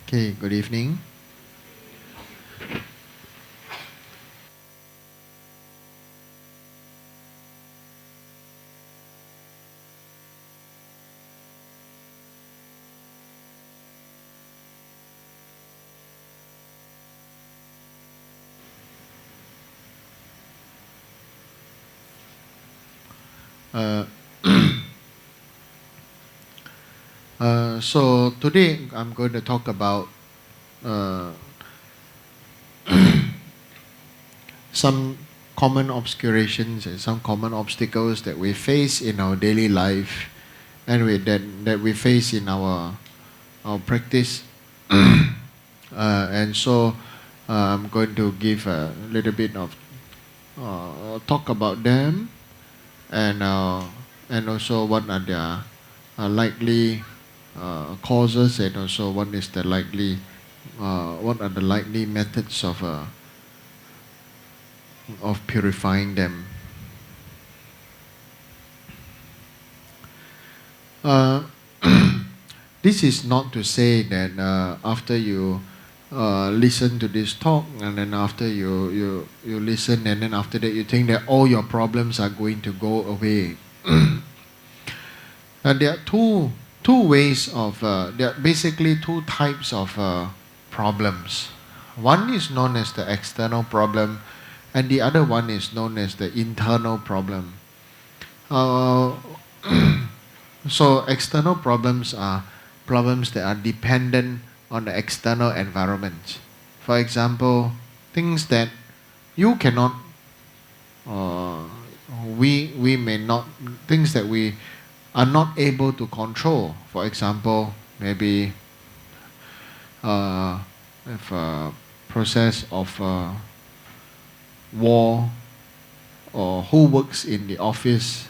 Okay, good evening. Uh, so today I'm going to talk about uh, some common obscurations and some common obstacles that we face in our daily life and that we face in our practice. And so I'm going to give a little bit of talk about them and uh, and also what are their likely causes and also what are the likely methods of purifying them. Uh, this is not to say that after you listen to this talk and then after you listen and then after that you think that all your problems are going to go away. And there are two ways of there are basically two types of problems. One is known as the external problem, and the other one is known as the internal problem. Uh, so external problems are problems that are dependent on the external environment. For example, things that you cannot, uh, we may not, things that we are not able to control. For example, maybe if a process of war or who works in the office.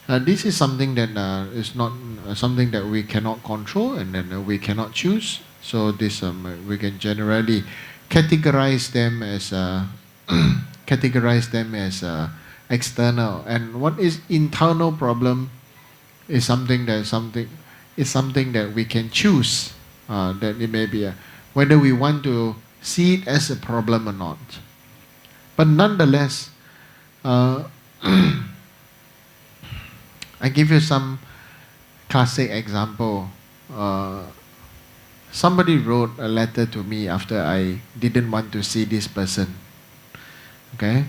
This is something that is not something that we cannot control and then we cannot choose. So this we can generally categorize them as categorize them as external. And what is internal problem is something that we can choose. That it may be whether we want to see it as a problem or not. But nonetheless, I give you some classic example. Somebody wrote a letter to me after I didn't want to see this person. Okay?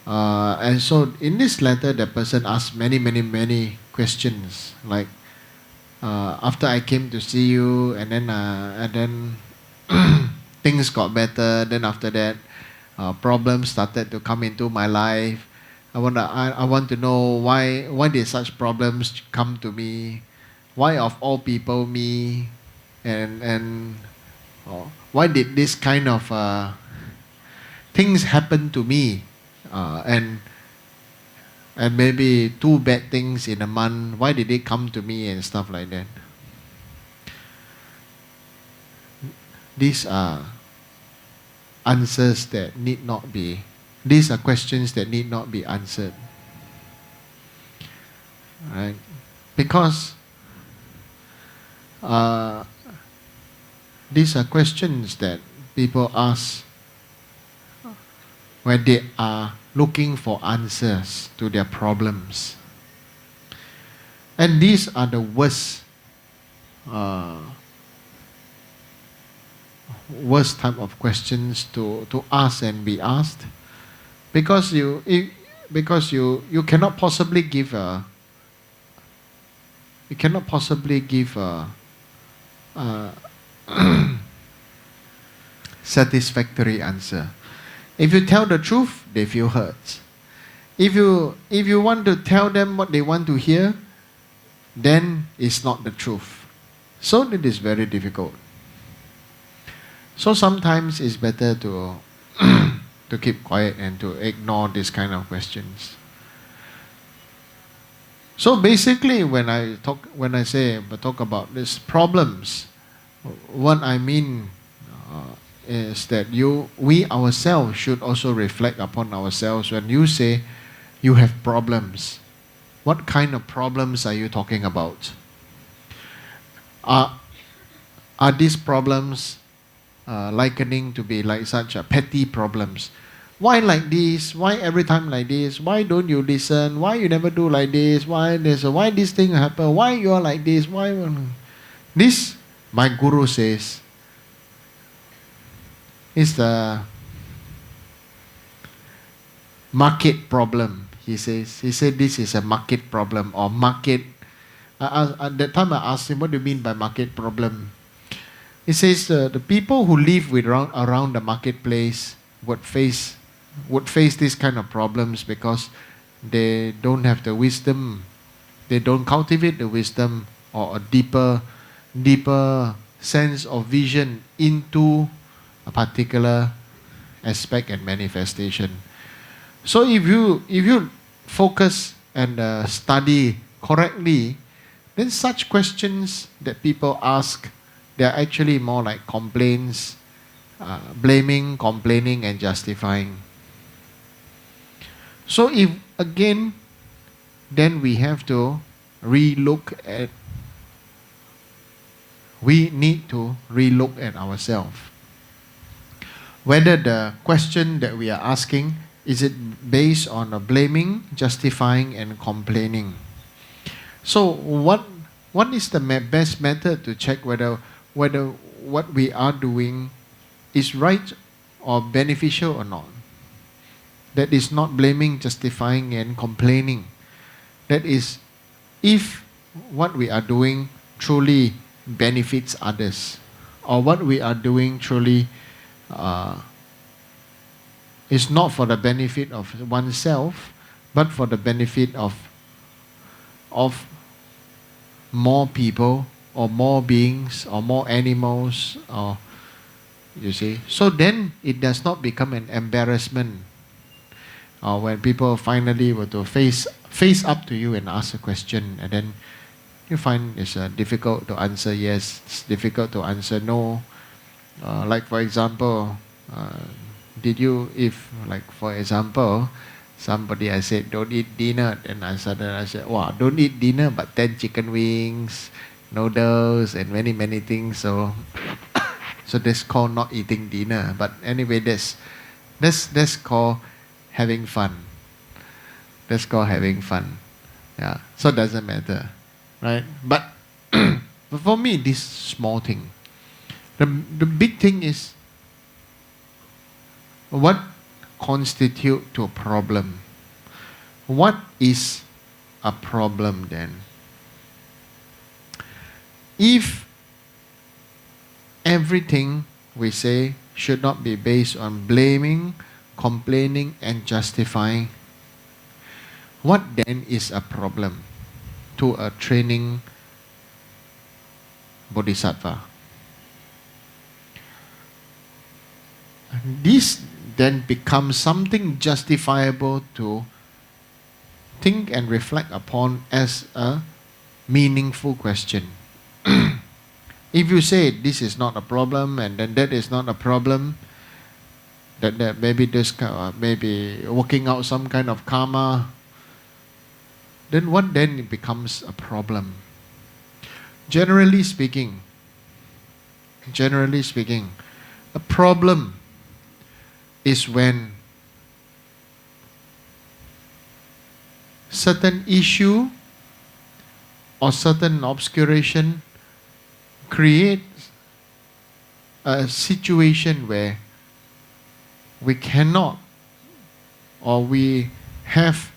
And so in this letter, the person asked many questions. Like, after I came to see you, and then things got better. Then after that, problems started to come into my life. I want to know why did such problems come to me? Why of all people me? And why did this kind of things happen to me? And maybe two bad things in a month. Why did it come to me and stuff like that? These are answers that need not be. These are questions that need not be answered. Right? Because these are questions that people ask when they are looking for answers to their problems. And these are the worst type of questions to ask and be asked, because you cannot possibly give a satisfactory answer. If you tell the truth, they feel hurt. If you want to tell them what they want to hear, then it's not the truth. So it is very difficult. So sometimes it's better to to keep quiet and to ignore these kind of questions. So basically, when I talk about these problems, what I mean is that we ourselves should also reflect upon ourselves. When you say you have problems, what kind of problems are you talking about? Are these problems likening to be like such a petty problems? Why like this? Why every time like this? Why don't you listen? Why you never do like this? Why this thing happen? Why you are like this? Why this? My guru says is the market problem. He said this is a market problem or market. At that time I asked him, what do you mean by market problem? He says the people who live around the marketplace would face these kind of problems because they don't have the wisdom, they don't cultivate the wisdom or a deeper sense of vision into a particular aspect and manifestation. So if you focus and study correctly, then such questions that people ask, they are actually more like complaints, blaming, complaining, and justifying. So if again, then we have to we need to relook at ourselves. Whether the question that we are asking, is it based on a blaming, justifying, and complaining? So what is the best method to check whether what we are doing is right or beneficial or not? That is not blaming, justifying, and complaining. That is, if what we are doing truly benefits others, or what we are doing truly is not for the benefit of oneself, but for the benefit of more people, or more beings, or more animals, or you see. So then it does not become an embarrassment when people finally were to face up to you and ask a question, and then you find it's difficult to answer yes, it's difficult to answer no. Like for example, for example, somebody I said don't eat dinner, and I said, wow, don't eat dinner, but 10 chicken wings, noodles, and many things. So that's called not eating dinner. But anyway, that's called having fun. That's called having fun. Yeah. So it doesn't matter, right? But for me, this small thing. The big thing is what constitutes to a problem. What is a problem then? If everything we say should not be based on blaming, complaining, and justifying, what then is a problem to a training bodhisattva? This then becomes something justifiable to think and reflect upon as a meaningful question. If you say this is not a problem and then that is not a problem, that maybe this maybe working out some kind of karma, then what then becomes a problem? Generally speaking, a problem is when certain issue or certain obscuration creates a situation where we cannot, or we have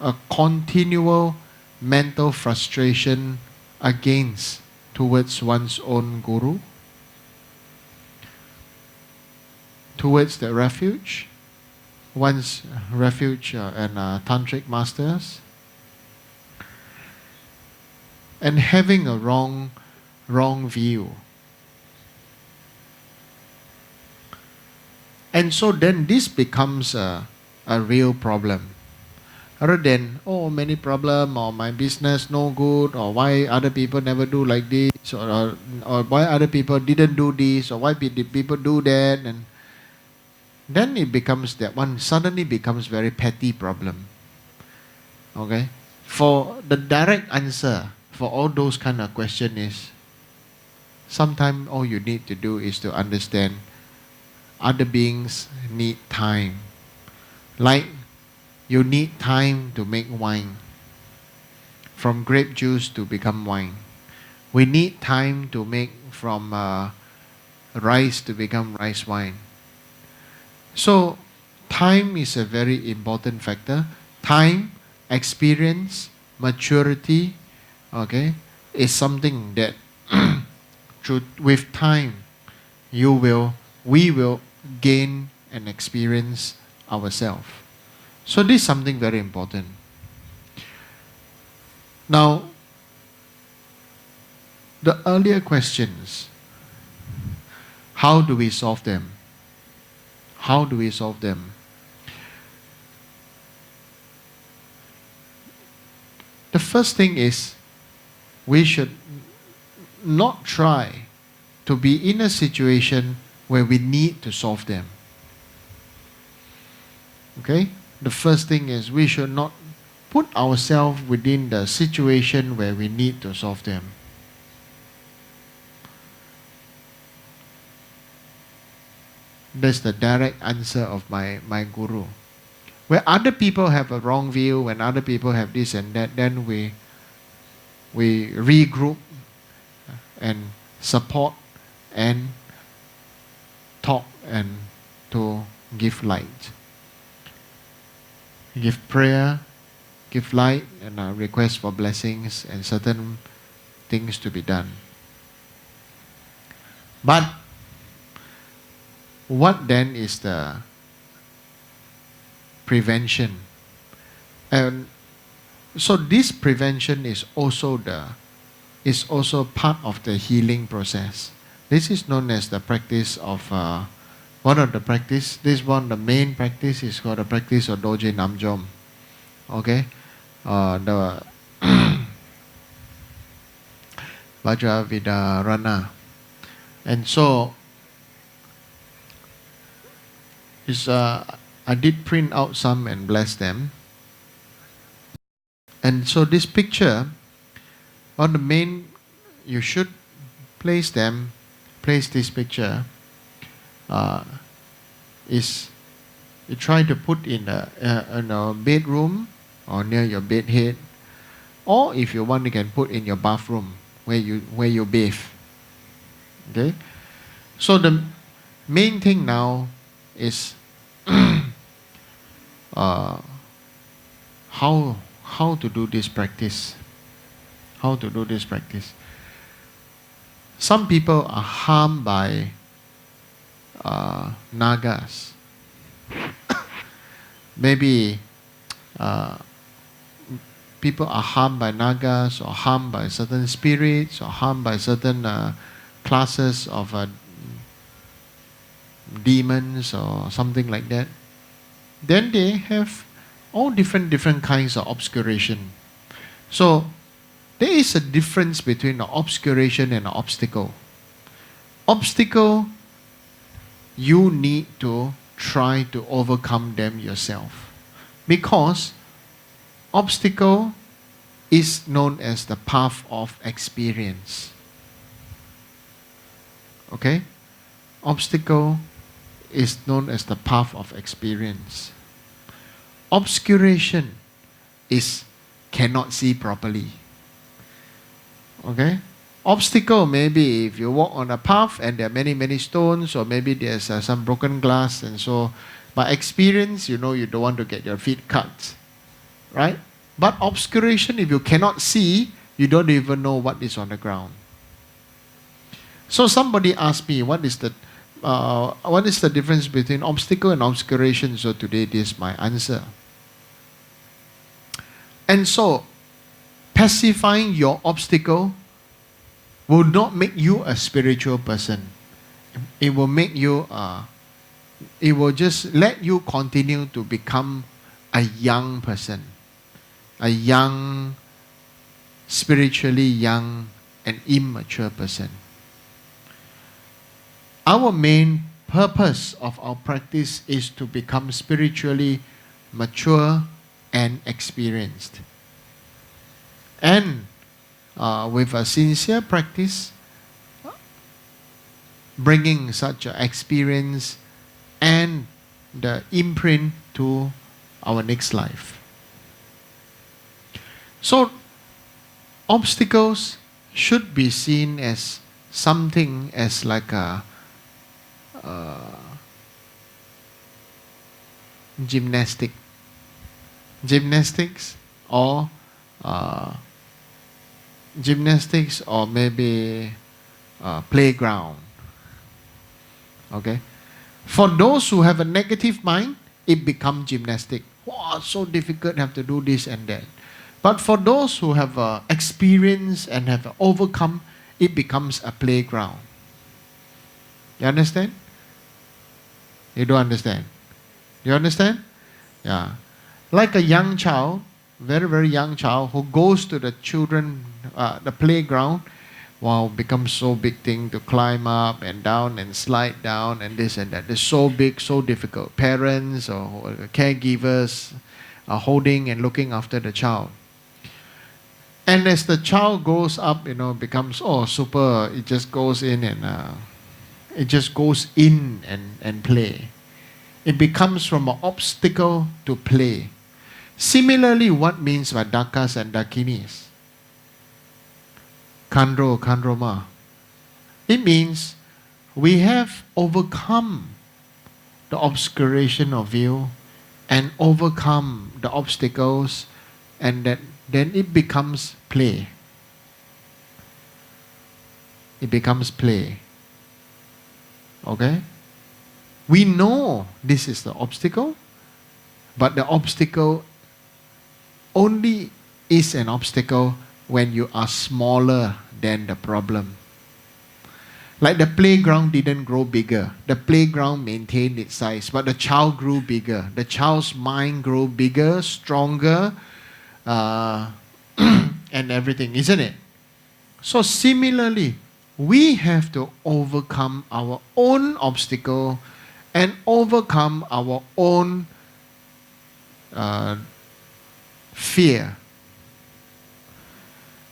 a continual mental frustration towards one's own guru, towards the refuge, one's refuge and tantric masters, and having a wrong view. And so then this becomes a real problem. Rather than, many problem, or my business no good, or why other people never do like this, or why other people didn't do this, or why did people do that, and then it becomes that one suddenly becomes very petty problem. Okay? For the direct answer for all those kind of question is, sometimes all you need to do is to understand other beings need time. Like you need time to make wine. From grape juice to become wine. We need time to make from rice to become rice wine. So time is a very important factor. Time, experience, maturity, okay, is something that with time we will gain and experience ourselves. So this is something very important. Now, the earlier questions, how do we solve them? How do we solve them? The first thing is we should not try to be in a situation where we need to solve them. Okay? The first thing is we should not put ourselves within the situation where we need to solve them. That's the direct answer of my guru. Where other people have a wrong view, when other people have this and that, then we regroup and support and talk and to give light. Give prayer, give light, and request for blessings and certain things to be done. But what then is the prevention? And so this prevention is also part of the healing process. This is known as the practice of one of the practice. This one, the main practice, is called the practice of Doje Namjom. Okay, the Vajravidarana, and so is I did print out some and bless them. And so this picture, on the main, you should place this picture, is you try to put in a bedroom or near your bed head, or if you want you can put in your bathroom where you bathe. Okay? So the main thing now is how to do this practice. How to do this practice. Some people are harmed by nagas. Maybe people are harmed by nagas, or harmed by certain spirits, or harmed by certain classes of demons or something like that. Then they have all different kinds of obscuration. So there is a difference between an obscuration and an obstacle. Obstacle, you need to try to overcome them yourself, because obstacle is known as the path of experience. Okay? Obstacle is known as the path of experience. Obscuration is cannot see properly. Okay? Obstacle, maybe if you walk on a path and there are many stones, or maybe there's some broken glass, and so by experience you know you don't want to get your feet cut. Right? But obscuration, if you cannot see, you don't even know what is on the ground. So somebody asked me, what is the difference between obstacle and obscuration? So today this is my answer. And so, pacifying your obstacle will not make you a spiritual person. It will make you, it will just let you continue to become a young person. A young, spiritually young and immature person. Our main purpose of our practice is to become spiritually mature and experienced. And with a sincere practice, bringing such an experience and the imprint to our next life. So, obstacles should be seen as something as like a gymnastics or maybe playground. Okay, for those who have a negative mind, it becomes gymnastic. Wow, so difficult, have to do this and that. But for those who have experience and have overcome, it becomes a playground. You understand? You don't understand? You understand? Yeah. Like a young child, very, very young child who goes to the the playground, wow, becomes so big thing to climb up and down and slide down and this and that. It's so big, so difficult. Parents or caregivers are holding and looking after the child. And as the child grows up, becomes super. It just goes in and play. It becomes from an obstacle to play. Similarly, what means by dakas and dakinis? Kandro, kandroma. It means we have overcome the obscuration of view and overcome the obstacles, and then it becomes play. It becomes play. Okay? We know this is the obstacle, but the obstacle only is an obstacle when you are smaller than the problem. Like the playground didn't grow bigger. The playground maintained its size, but the child grew bigger. The child's mind grew bigger, stronger, and everything, isn't it? So similarly, we have to overcome our own obstacle and overcome our own fear.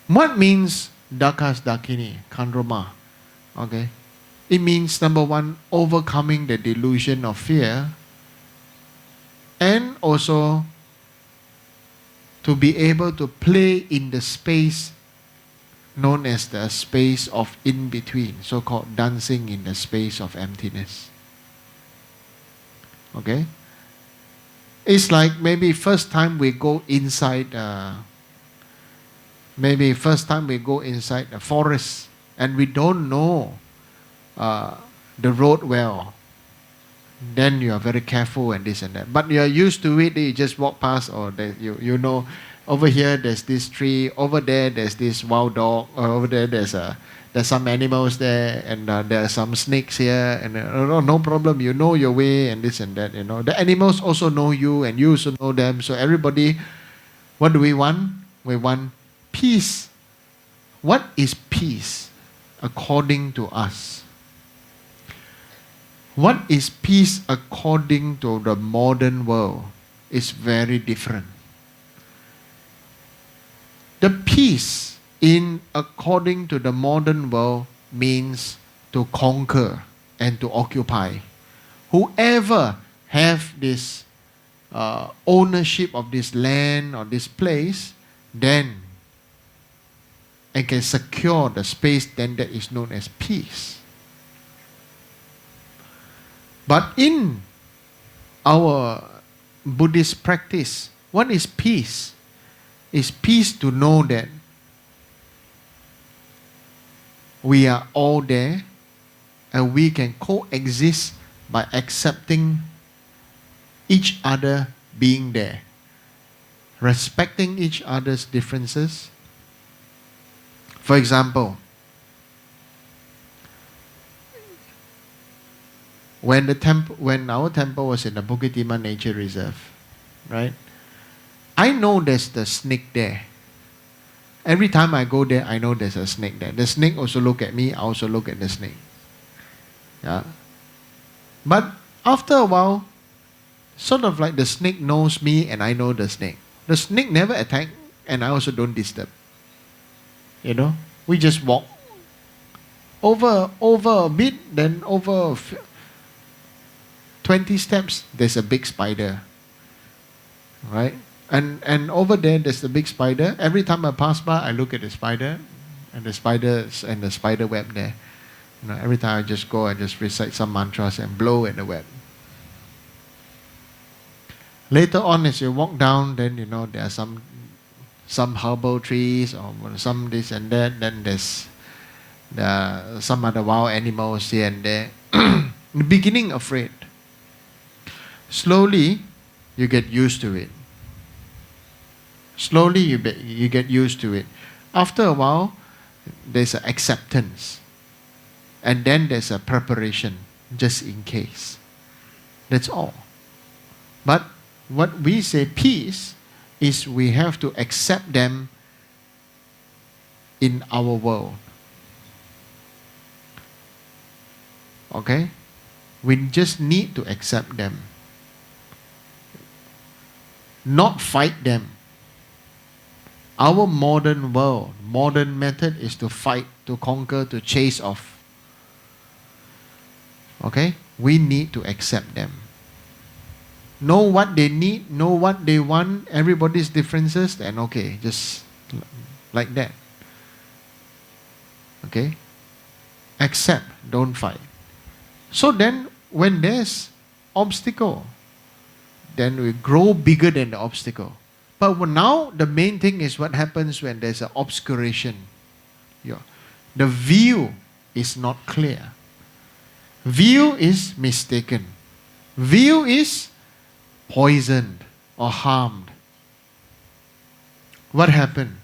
What means dakas dakini, kandroma? Okay. It means, number one, overcoming the delusion of fear, and also to be able to play in the space known as the space of in-between, so-called dancing in the space of emptiness. Okay? It's like maybe first time we go inside the forest and we don't know the road well. Then you are very careful and this and that. But you are used to it, you just walk past, or you know, over here there's this tree, over there there's this wild dog, or over there there's some animals there, and there are some snakes here, and no problem, you know your way and this and that. The animals also know you and you also know them. So everybody, what do we want? We want peace. What is peace according to us? What is peace according to the modern world is very different. The peace according to the modern world means to conquer and to occupy. Whoever have this ownership of this land or this place, then and can secure the space, then that is known as peace. But in our Buddhist practice, what is peace? It's peace to know that we are all there and we can coexist by accepting each other being there, respecting each other's differences. For example, when our temple was in the Bukit Timah Nature Reserve, right? I know there's the snake there. Every time I go there, I know there's a snake there. The snake also look at me, I also look at the snake. Yeah. But after a while, sort of like the snake knows me and I know the snake. The snake never attack and I also don't disturb. We just walk over a bit, then over 20 steps, there's a big spider. Right? And over there's the big spider. Every time I pass by, I look at the spider, and the spiders and the spider web there. Every time I just go and just recite some mantras and blow at the web. Later on, as you walk down, then there are some herbal trees or some this and that. Then there's some other wild animals here and there. In the beginning, afraid. Slowly, you get used to it. Slowly, you get used to it. After a while, there's an acceptance. And then there's a preparation, just in case. That's all. But what we say peace is we have to accept them in our world. Okay? We just need to accept them. Not fight them. Our modern world, modern method is to fight, to conquer, to chase off. Okay? We need to accept them. Know what they need, know what they want, everybody's differences, and okay, just like that. Okay? Accept, don't fight. So then, when there's obstacle, then we grow bigger than the obstacle. But now, the main thing is what happens when there's an obscuration. The view is not clear. View is mistaken. View is poisoned or harmed. What happened?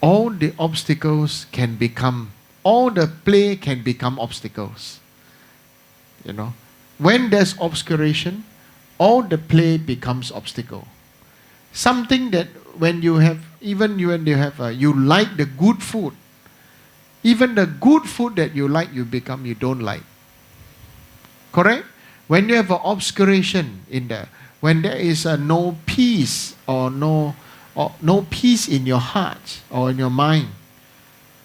All the obstacles can become, all the play can become obstacles. When there's obscuration, all the play becomes obstacle. Something that when you have, even when you have, you like the good food, even the good food that you like, you don't like. Correct? When you have an obscuration in there, when there is no peace or no peace in your heart or in your mind,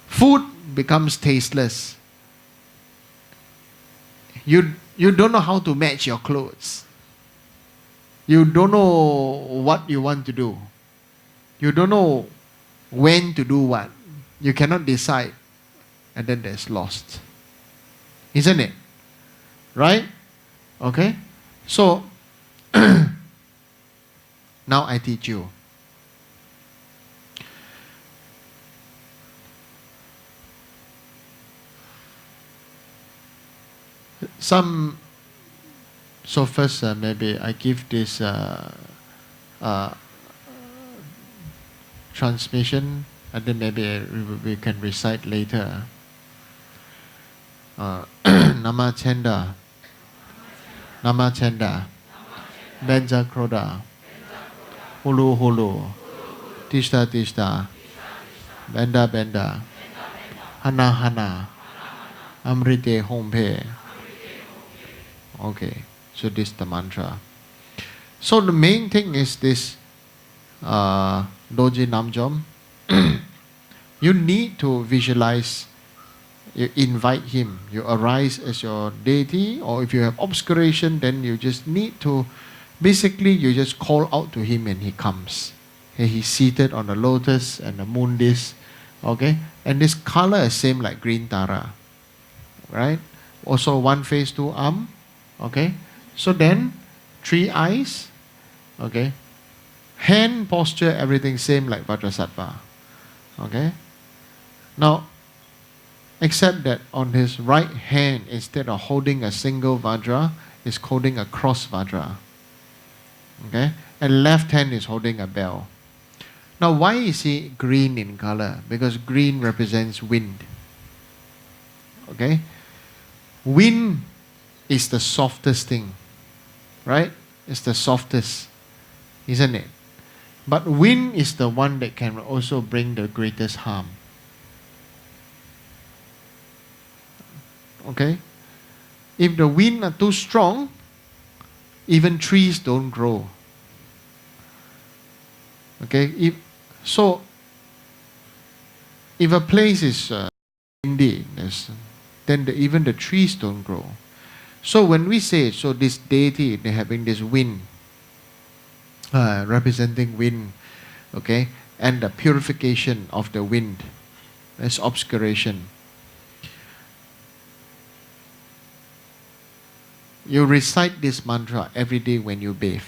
food becomes tasteless. You don't know how to match your clothes. You don't know what you want to do. You don't know when to do what. You cannot decide. And then there's lost. Isn't it? Right? Okay? So, now I teach you. So first, maybe I give this transmission, and then maybe we can recite later. Nama Chenda, Nama Chenda, Benja Kroda, Hulu Hulu, Tishta Tishta, Benda Benda, Hana Hana, Amrite Hompe. Okay, so this is the mantra. So the main thing is this Doji Namjom. You need to visualize. You invite him. You arise as your deity, or if you have obscuration, then you just need to, basically you just call out to him and he comes. Okay, he's seated on the lotus and the moon disk. Okay, and this color is same like green Tara. Right? Also one face, two arm. Okay, so then 3 eyes. Okay, hand posture, everything same like Vajrasattva. Okay, now except that on his right hand, instead of holding a single Vajra, is holding a cross Vajra. Okay, and left hand is holding a bell. Now why is he green in color? Because green represents wind. Okay, wind is the softest thing, right? It's the softest, isn't it? But wind is the one that can also bring the greatest harm. Okay? If the wind are too strong, even trees don't grow. Okay? So If a place is windy, then even the trees don't grow. So when we say, so this deity, they're having this wind, representing wind, okay, and the purification of the wind, that's obscuration. You recite this mantra every day when you bathe.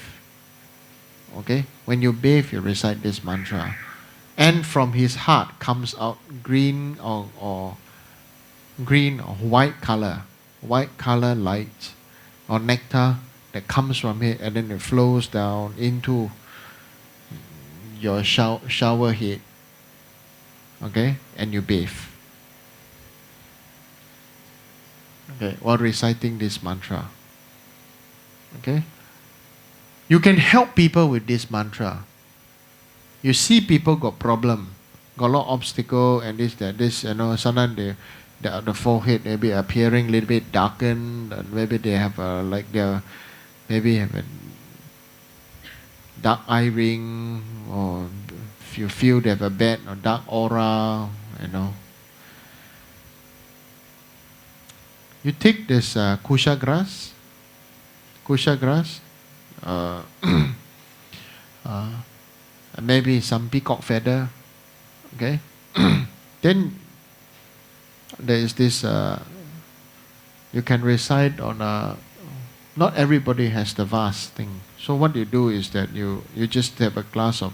Okay? When you bathe, you recite this mantra. And from his heart comes out green or white color light or nectar that comes from it, and then it flows down into your shower head. Okay? And you bathe. Okay, while reciting this mantra. Okay? You can help people with this mantra. You see people got problem, got a lot of obstacle and this, sometimes the forehead maybe appearing a little bit darkened, and maybe they have maybe have a dark eye ring, or if you feel they have a bad or dark aura, You take this kusha grass, maybe some peacock feather, okay? Then there is this, you can recite on not everybody has the vase thing. So what you do is that you just have a glass of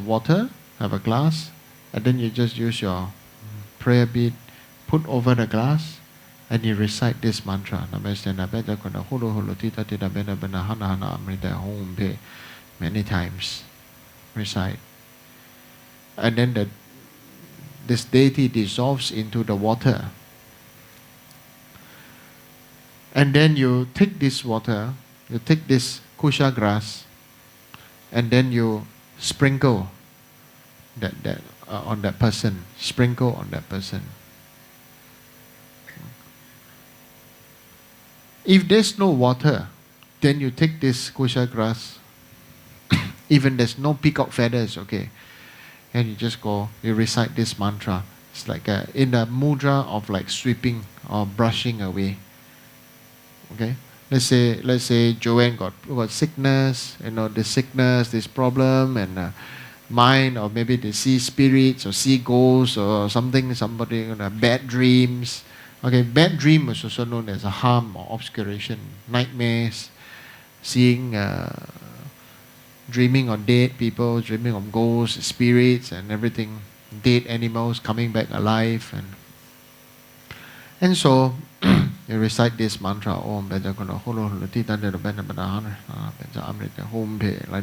water, and then you just use your prayer bead, put over the glass, and you recite this mantra. Many times. Recite. And then this deity dissolves into the water. And then you take this water, you take this kusha grass, and then you sprinkle on that person. Sprinkle on that person. If there's no water, then you take this kusha grass, even there's no peacock feathers, okay, and you just you recite this mantra. It's like in the mudra of like sweeping or brushing away. Okay, let's say Joanne got sickness, this sickness, this problem, and mind, or maybe they see spirits or see ghosts or somebody bad dreams. Okay, bad dream is also known as a harm or obscuration, nightmares, seeing, dreaming of dead people, dreaming of ghosts, spirits, and everything, dead animals coming back alive, and so you recite this mantra, Om like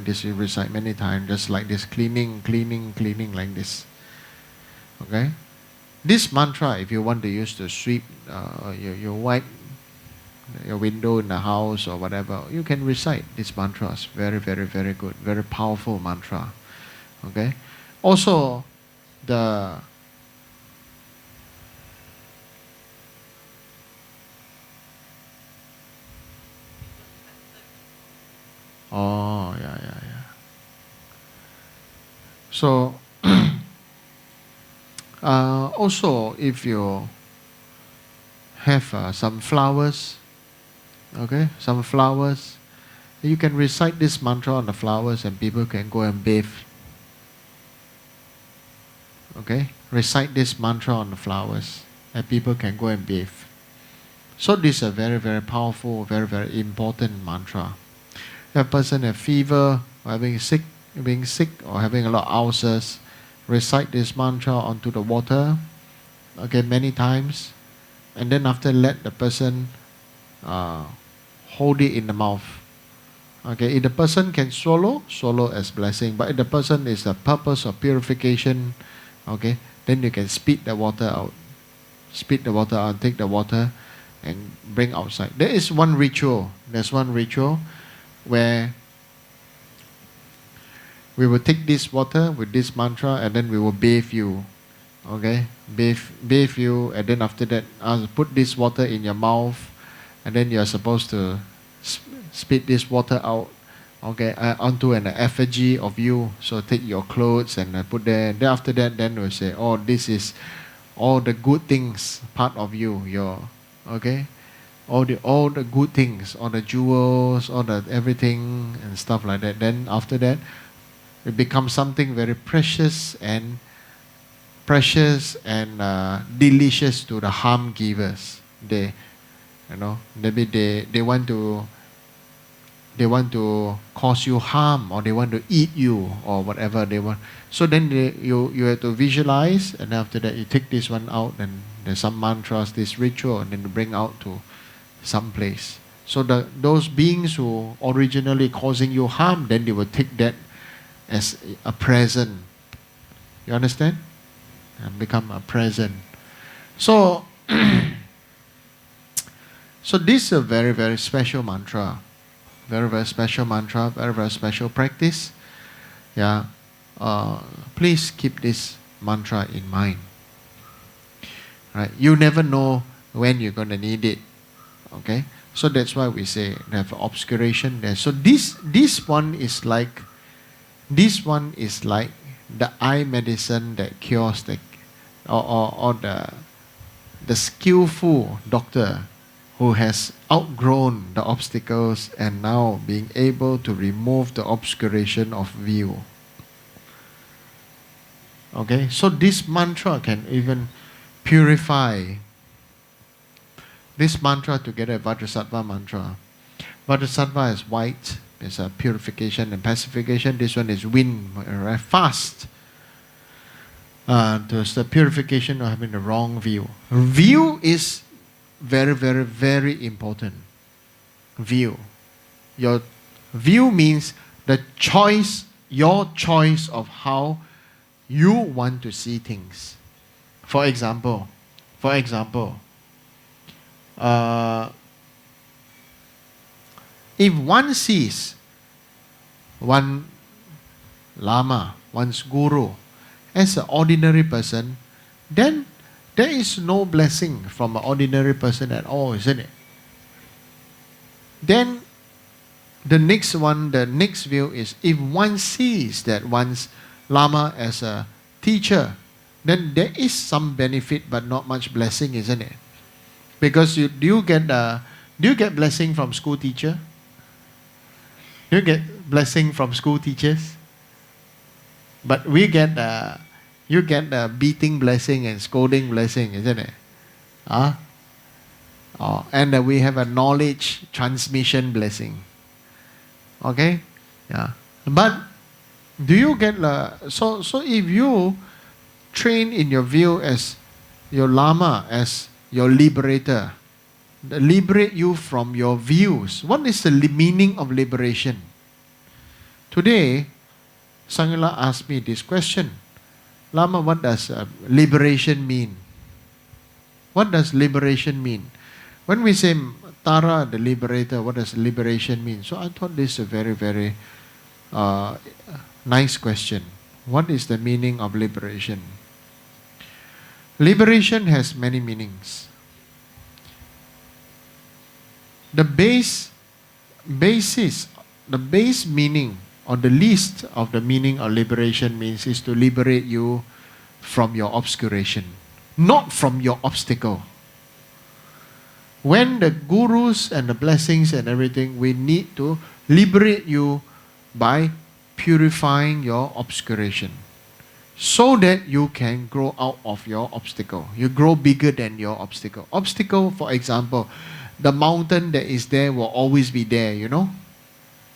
this. You recite many times, just like this, cleaning like this. Okay. This mantra, if you want to use to sweep, you wipe your window in the house or whatever, you can recite this mantra. It's very, very, very good, very powerful mantra. Okay. Also, oh yeah. So. Also, if you have some flowers, okay, you can recite this mantra on the flowers and people can go and bathe. Okay, recite this mantra on the flowers and people can go and bathe. So this is a very, very powerful, very, very important mantra. If a person has fever, or being sick or having a lot of ulcers, recite this mantra onto the water, okay, many times, and then after let the person hold it in the mouth. Okay, if the person can swallow as blessing, but if the person is the purpose of purification, okay, then you can spit the water out, take the water and bring outside. There's one ritual where we will take this water with this mantra and then we will bathe you. Okay? Bathe you, and then after that, I'll put this water in your mouth, and then you're supposed to spit this water out okay, onto an effigy of you. So take your clothes and put there. Then after that, then we'll say, oh, this is all the good things part of you. Your, okay, all the good things, all the jewels, all the everything and stuff like that. Then after that, it becomes something very precious and delicious to the harm givers. They, maybe they want to cause you harm, or they want to eat you, or whatever they want. So then you have to visualize, and after that you take this one out, and there's some mantras, this ritual, and then you bring out to some place. So those beings who originally causing you harm, then they will take that as a present. You understand? And become a present. So, so this is a very, very special mantra. Very, very special mantra, very, very special practice. Yeah. Please keep this mantra in mind. Right? You never know when you're going to need it. Okay? So that's why we say have obscuration there. So this one is like the eye medicine that cures or the skillful doctor who has outgrown the obstacles and now being able to remove the obscuration of view. Okay, so this mantra can even purify. This mantra together, Vajrasattva mantra. Vajrasattva is white, it's a purification and pacification. This one is wind, right? Fast. There's the purification of having the wrong view. View is very, very, very important. View. Your view means the choice, your choice of how you want to see things. For example, if one sees one lama, one's guru, as an ordinary person, then there is no blessing from an ordinary person at all, isn't it? Then the next view is, if one sees that one's lama as a teacher, then there is some benefit but not much blessing, isn't it? Because do you get blessing from school teacher? Do you get blessing from school teachers? But you get the beating blessing and scolding blessing, isn't it? And we have a knowledge transmission blessing. Okay? Yeah. But do you get so if you train in your view as your lama, as your liberator, liberate you from your views. What is the meaning of liberation? Today, Sangila asked me this question. Lama, what does liberation mean? What does liberation mean? When we say Tara, the liberator, what does liberation mean? So I thought this is a very, very nice question. What is the meaning of liberation? Liberation has many meanings. The base meaning, or the least of the meaning of liberation means, is to liberate you from your obscuration, not from your obstacle. When the gurus and the blessings and everything, we need to liberate you by purifying your obscuration, so that you can grow out of your obstacle. You grow bigger than your obstacle. Obstacle, for example, the mountain that is there will always be there,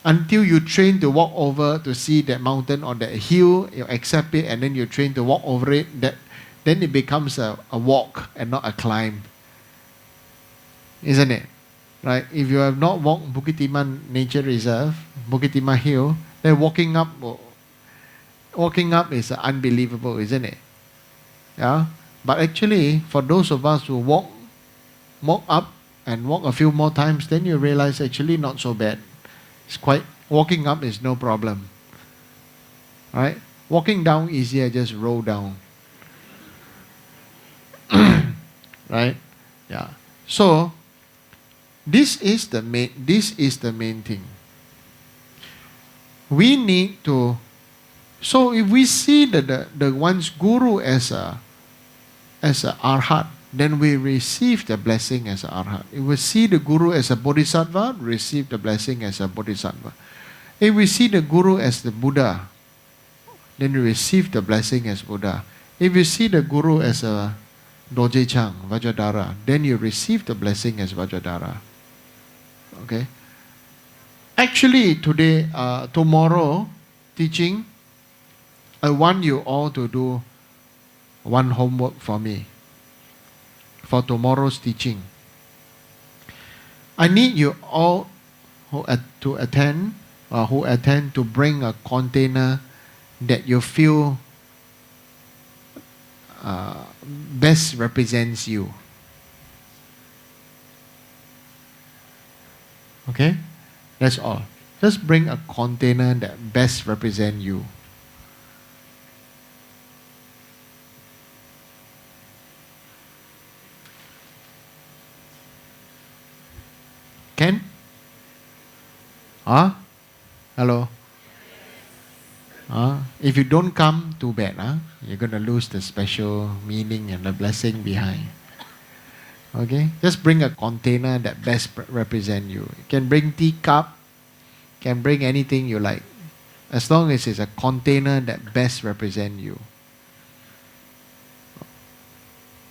until you train to walk over to see that mountain or that hill, you accept it, and then you train to walk over it, then it becomes a walk and not a climb. Isn't it? Right? If you have not walked Bukit Timah Nature Reserve, Bukit Timah Hill, then walking up is unbelievable, isn't it? Yeah? But actually, for those of us who walk up and walk a few more times, then you realize actually not so bad. Walking up is no problem. Right? Walking down easier, just roll down. Right? Yeah. So this is the main thing. we need to. So if we see the one's guru as a arhat, then we receive the blessing as a arhat. If we see the guru as a bodhisattva, receive the blessing as a bodhisattva. If we see the guru as the Buddha, then we receive the blessing as Buddha. If you see the guru as a Doje Chang, Vajradhara, then you receive the blessing as Vajradhara. Okay? Actually, today, tomorrow, teaching, I want you all to do one homework for me. For tomorrow's teaching. I need you all who attend to bring a container that you feel best represents you. Okay? That's all. Just bring a container that best represents you. Can? Hello? If you don't come, too bad. You're going to lose the special meaning and the blessing behind. Okay? Just bring a container that best represents you. You can bring teacup, can bring anything you like. As long as it's a container that best represents you.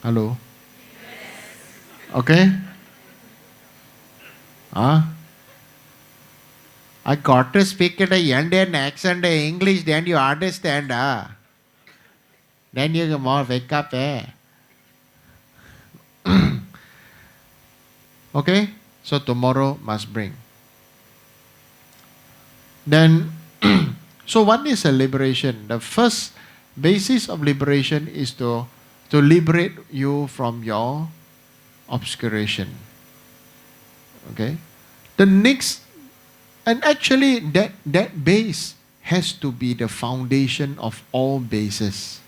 Hello? Okay? I got to speak it a Indian accent, English, then you understand. Then you can more wake up. Okay? So tomorrow must bring. Then, so what is a liberation? The first basis of liberation is to liberate you from your obscuration. Okay? The next, and actually that base has to be the foundation of all bases.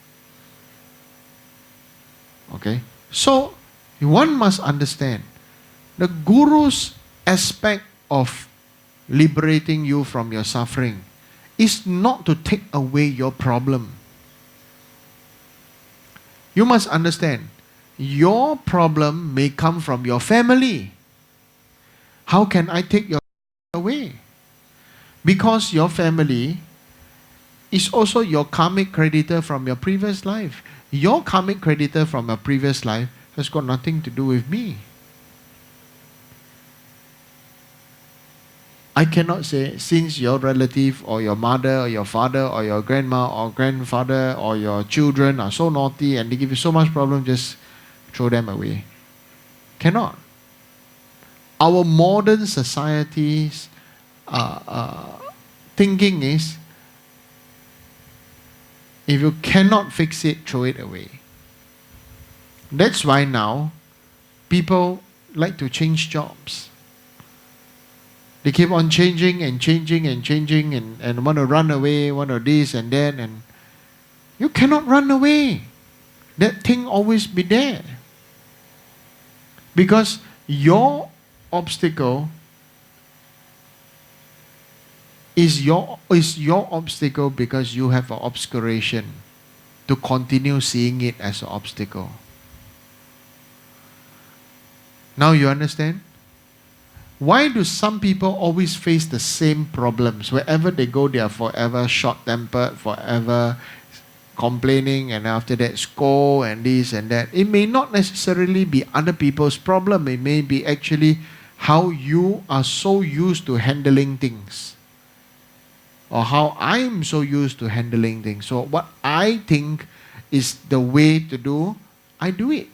Okay? So, one must understand, the Guru's aspect of liberating you from your suffering is not to take away your problem. You must understand, your problem may come from your family. How can I take your away? Because your family is also your karmic creditor from your previous life. Your karmic creditor from your previous life has got nothing to do with me. I cannot say, since your relative or your mother or your father or your grandma or grandfather or your children are so naughty and they give you so much problem, just throw them away. Cannot. Our modern society's thinking is, if you cannot fix it, throw it away. That's why now people like to change jobs. They keep on changing and changing and changing and want to run away, want to this and that, and you cannot run away. That thing always be there. Because your obstacle is your obstacle because you have an obscuration to continue seeing it as an obstacle. Now you understand? Why do some people always face the same problems? Wherever they go, they are forever short-tempered, forever complaining, and after that scold and this and that. It may not necessarily be other people's problem. It may be actually how you are so used to handling things. Or how I'm so used to handling things. So what I think is the way to do, I do it.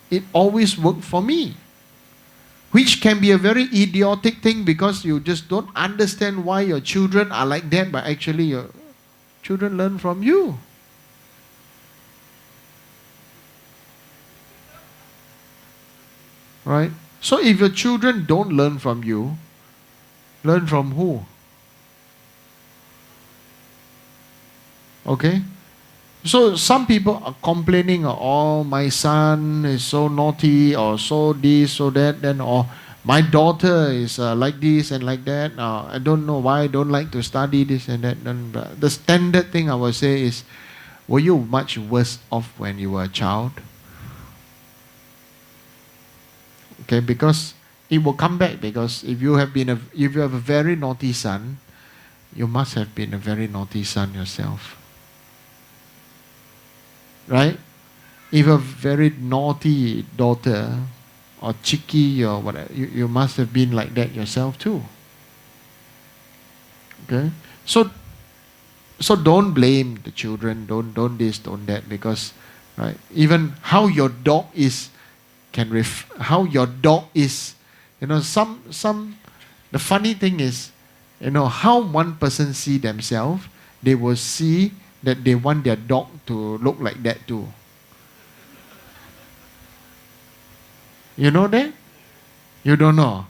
It always worked for me. Which can be a very idiotic thing because you just don't understand why your children are like that, but actually your children learn from you. Right? So if your children don't learn from you, learn from who? Okay? So some people are complaining, oh, my son is so naughty, or so this, so that, then, or My daughter is like this and like that. I don't know why I don't like to study this and that. And the standard thing I would say is, were you much worse off when you were a child? Okay, because it will come back. Because if you have a very naughty son, you must have been a very naughty son yourself. Right? If you have a very naughty daughter, or cheeky or whatever, you must have been like that yourself too. Okay? So don't blame the children, don't this, don't that, because right, even how your dog is how your dog is, the funny thing is, how one person see themselves, they will see that they want their dog to look like that too. You know that? You don't know.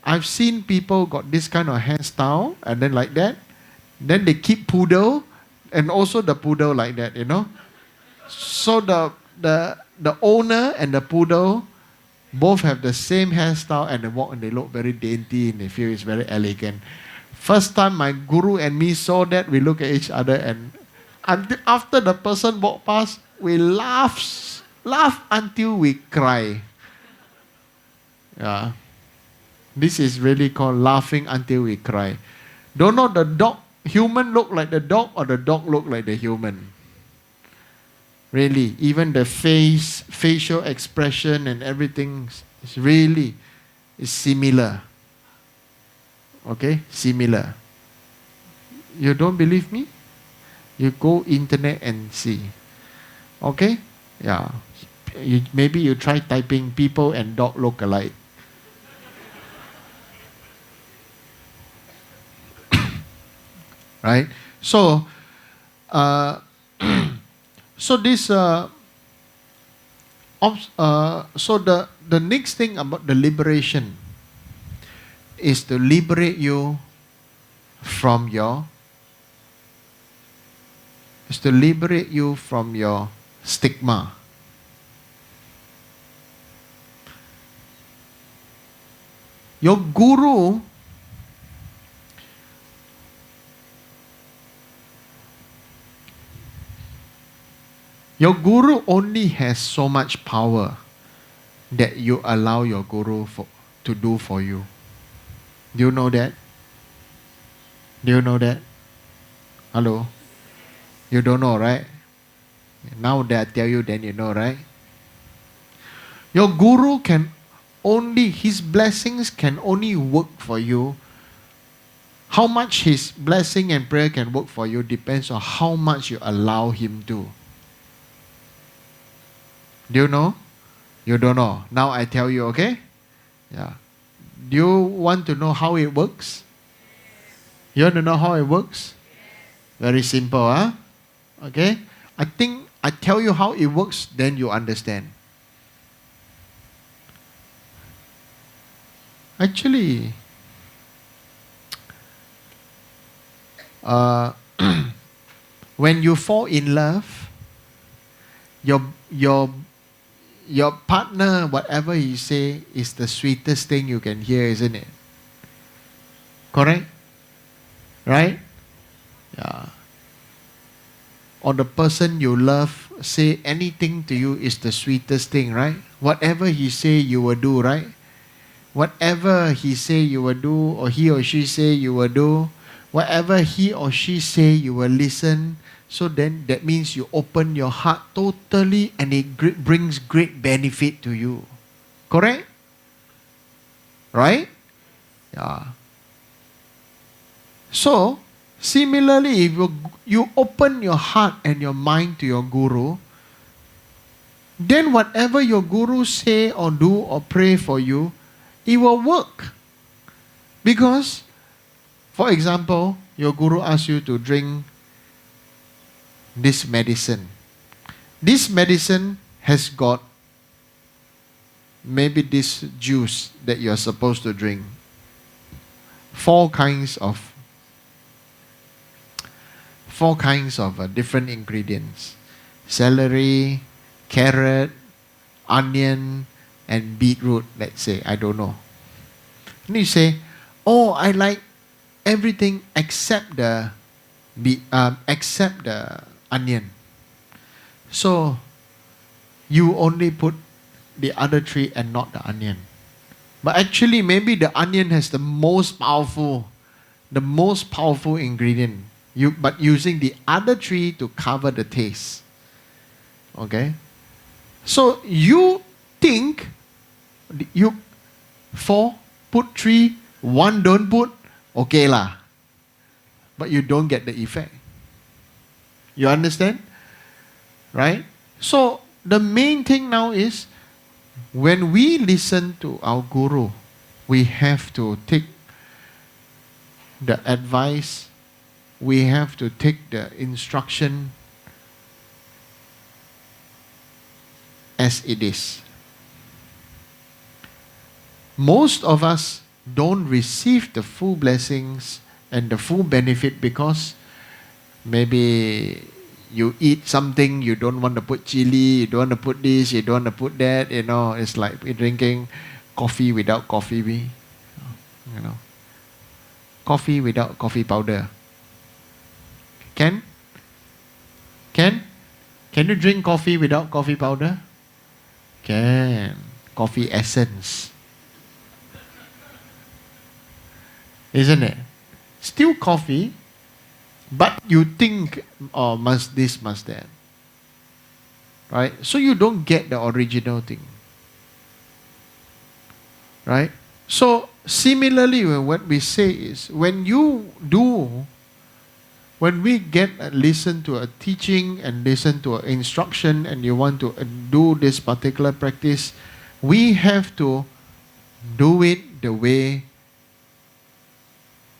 I've seen people got this kind of hairstyle and then like that. Then they keep poodle and also the poodle like that, So the owner and the poodle both have the same hairstyle and they walk and they look very dainty and they feel it's very elegant. First time my guru and me saw that, we look at each other and after the person walked past, we laugh until we cry. Yeah. This is really called laughing until we cry. Don't know the human look like the dog or the dog look like the human. Really, even the facial expression and everything is similar. Okay, similar. You don't believe me? You go internet and see. Okay, yeah. Maybe you try typing people and dog look alike. Right? So, so this, so the next thing about the liberation is to liberate you from your stigma. Your guru only has so much power that you allow your guru to do for you. Do you know that? Do you know that? Hello? You don't know, right? Now that I tell you, then you know, right? Your guru his blessings can only work for you. How much his blessing and prayer can work for you depends on how much you allow him to. Do you know? You don't know. Now I tell you, okay? Yeah. Do you want to know how it works? You want to know how it works? Very simple, huh? Okay? I think I tell you how it works, then you understand. Actually, when you fall in love, your partner, whatever he say, is the sweetest thing you can hear, isn't it? Correct? Right? Yeah. Or the person you love say anything to you is the sweetest thing, right? Whatever he say, you will do, right? Whatever he say, you will do, or he or she say, you will do. Whatever he or she say, you will listen. So then that means you open your heart totally and it brings great benefit to you. Correct? Right? Yeah. So, similarly, if you open your heart and your mind to your guru, then whatever your guru say or do or pray for you, it will work. Because, for example, your guru asks you to drink this medicine. This medicine has got maybe this juice that you are supposed to drink. 4 kinds of different ingredients. Celery, carrot, onion, and beetroot, let's say. I don't know. And you say, oh, I like everything except the onion. So you only put the other three and not the onion. But actually, maybe the onion has the most powerful ingredient. But using the other three to cover the taste. Okay? So you think you 4 put 3, 1 don't put, okay lah. But you don't get the effect. You understand? Right? So the main thing now is when we listen to our guru, we have to take the advice, we have to take the instruction as it is. Most of us don't receive the full blessings and the full benefit because maybe you eat something, you don't want to put chili, you don't want to put this, you don't want to put that, it's like drinking coffee without coffee, coffee without coffee powder. Can you drink coffee without coffee powder? Can. Coffee essence. Isn't it? Still coffee, but you think, oh, must this, must that. Right? So you don't get the original thing. Right? So similarly, what we say is, when we listen to a teaching and listen to an instruction and you want to do this particular practice, we have to do it the way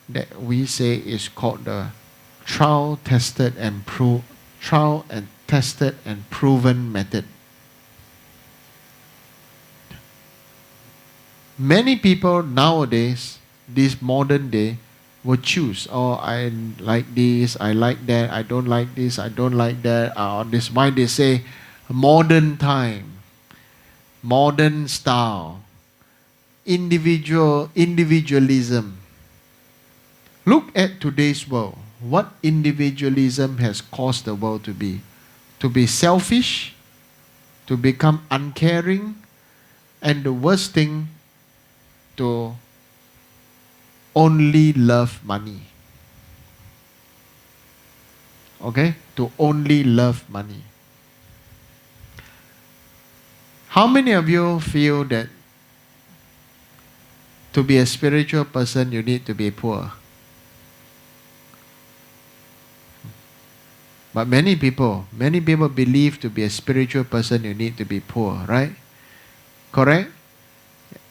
that we say is called the trial, tested and proven method. Many people nowadays, this modern day, will choose, oh, I like this, I like that, I don't like this, I don't like that. This why they say modern time, modern style, individualism. Look at today's world. What individualism has caused the world to be? To be selfish, to become uncaring, and the worst thing, to only love money. Okay? To only love money. How many of you feel that to be a spiritual person you need to be poor? But many people believe to be a spiritual person you need to be poor, right? Correct?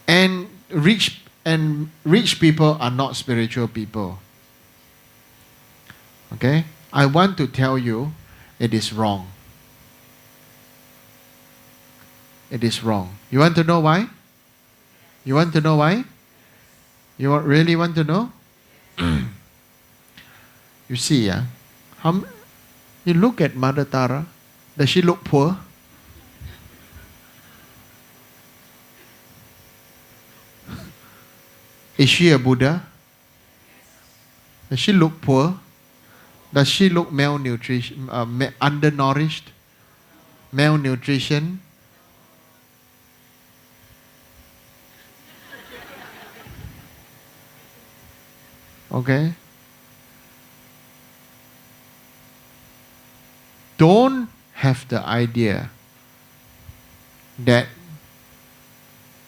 And rich people are not spiritual people. Okay? I want to tell you, it is wrong. It is wrong. You want to know why? You want to know why? You really want to know? You see, you look at Mother Tara. Does she look poor? Is she a Buddha? Does she look poor? Does she look malnutrition, undernourished? Malnutrition? Okay? Don't have the idea that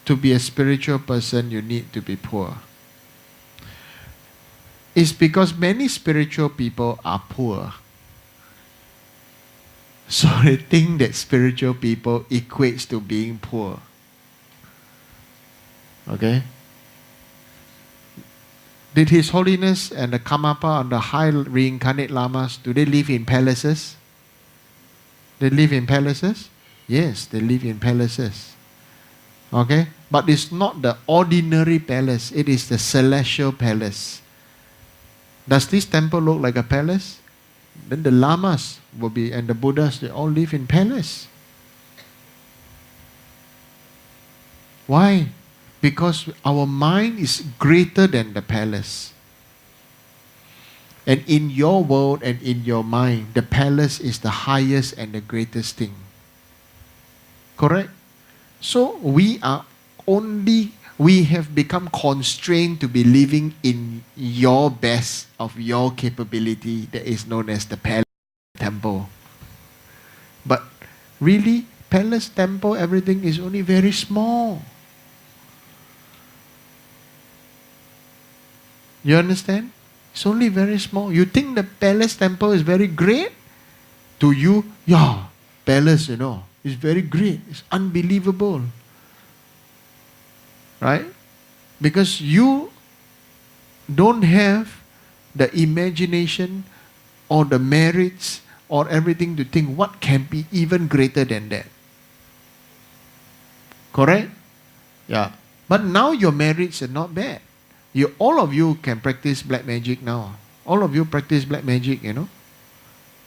to be a spiritual person you need to be poor. It's because many spiritual people are poor. So they think that spiritual people equates to being poor. Okay? Did His Holiness and the Karmapa and the high reincarnate lamas, do they live in palaces? They live in palaces? Yes, they live in palaces. Okay? But it's not the ordinary palace. It is the celestial palace. Does this temple look like a palace? Then the lamas will be, and the Buddhas, they all live in palace. Why? because our mind is greater than the palace. And in your world and in your mind, the palace is the highest and the greatest thing. Correct? So we have become constrained to be living in your best of your capability that is known as the palace temple. But really, palace temple, everything is only very small. You understand? It's only very small. You think the palace temple is very great? To you, yeah, palace, is very great. It's unbelievable. Right? Because you don't have the imagination or the merits or everything to think what can be even greater than that. Correct? Yeah. But now your merits are not bad. All of you can practice black magic now. All of you practice black magic, Do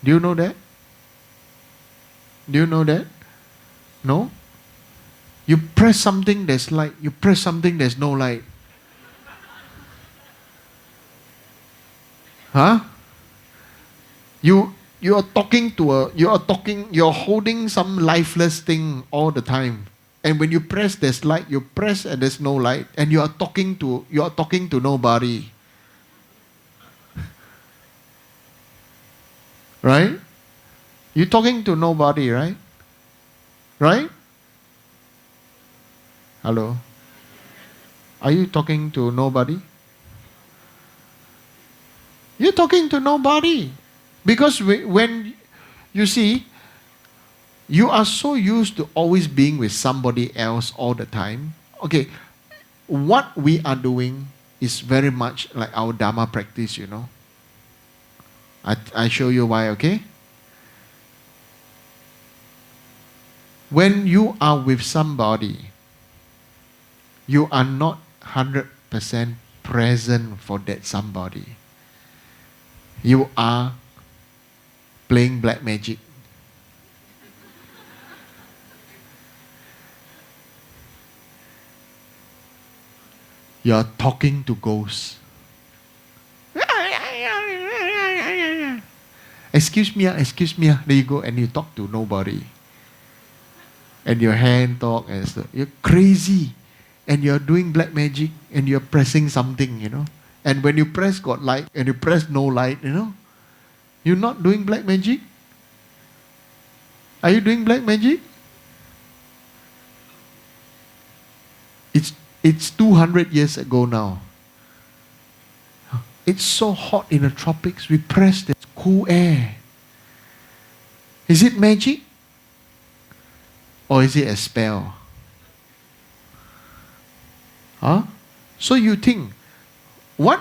you know that? Do you know that? No? You press something there's light. You press something there's no light. Huh? You're holding some lifeless thing all the time. And when you press there's light, you press and there's no light, and you are talking to nobody. Right? You're talking to nobody, right? Right? Hello? Are you talking to nobody? You're talking to nobody. Because when you see, you are so used to always being with somebody else all the time. Okay, what we are doing is very much like our Dharma practice, I show you why, okay? When you are with somebody, you are not 100% present for that somebody. You are playing black magic. You are talking to ghosts. Excuse me. There you go, and you talk to nobody. And your hand talk and stuff. You're crazy. And you're doing black magic and you're pressing something, And when you press got light and you press no light, You're not doing black magic? Are you doing black magic? It's 200 years ago now. It's so hot in the tropics. We press this cool air. Is it magic? Or is it a spell? Huh? So you think, what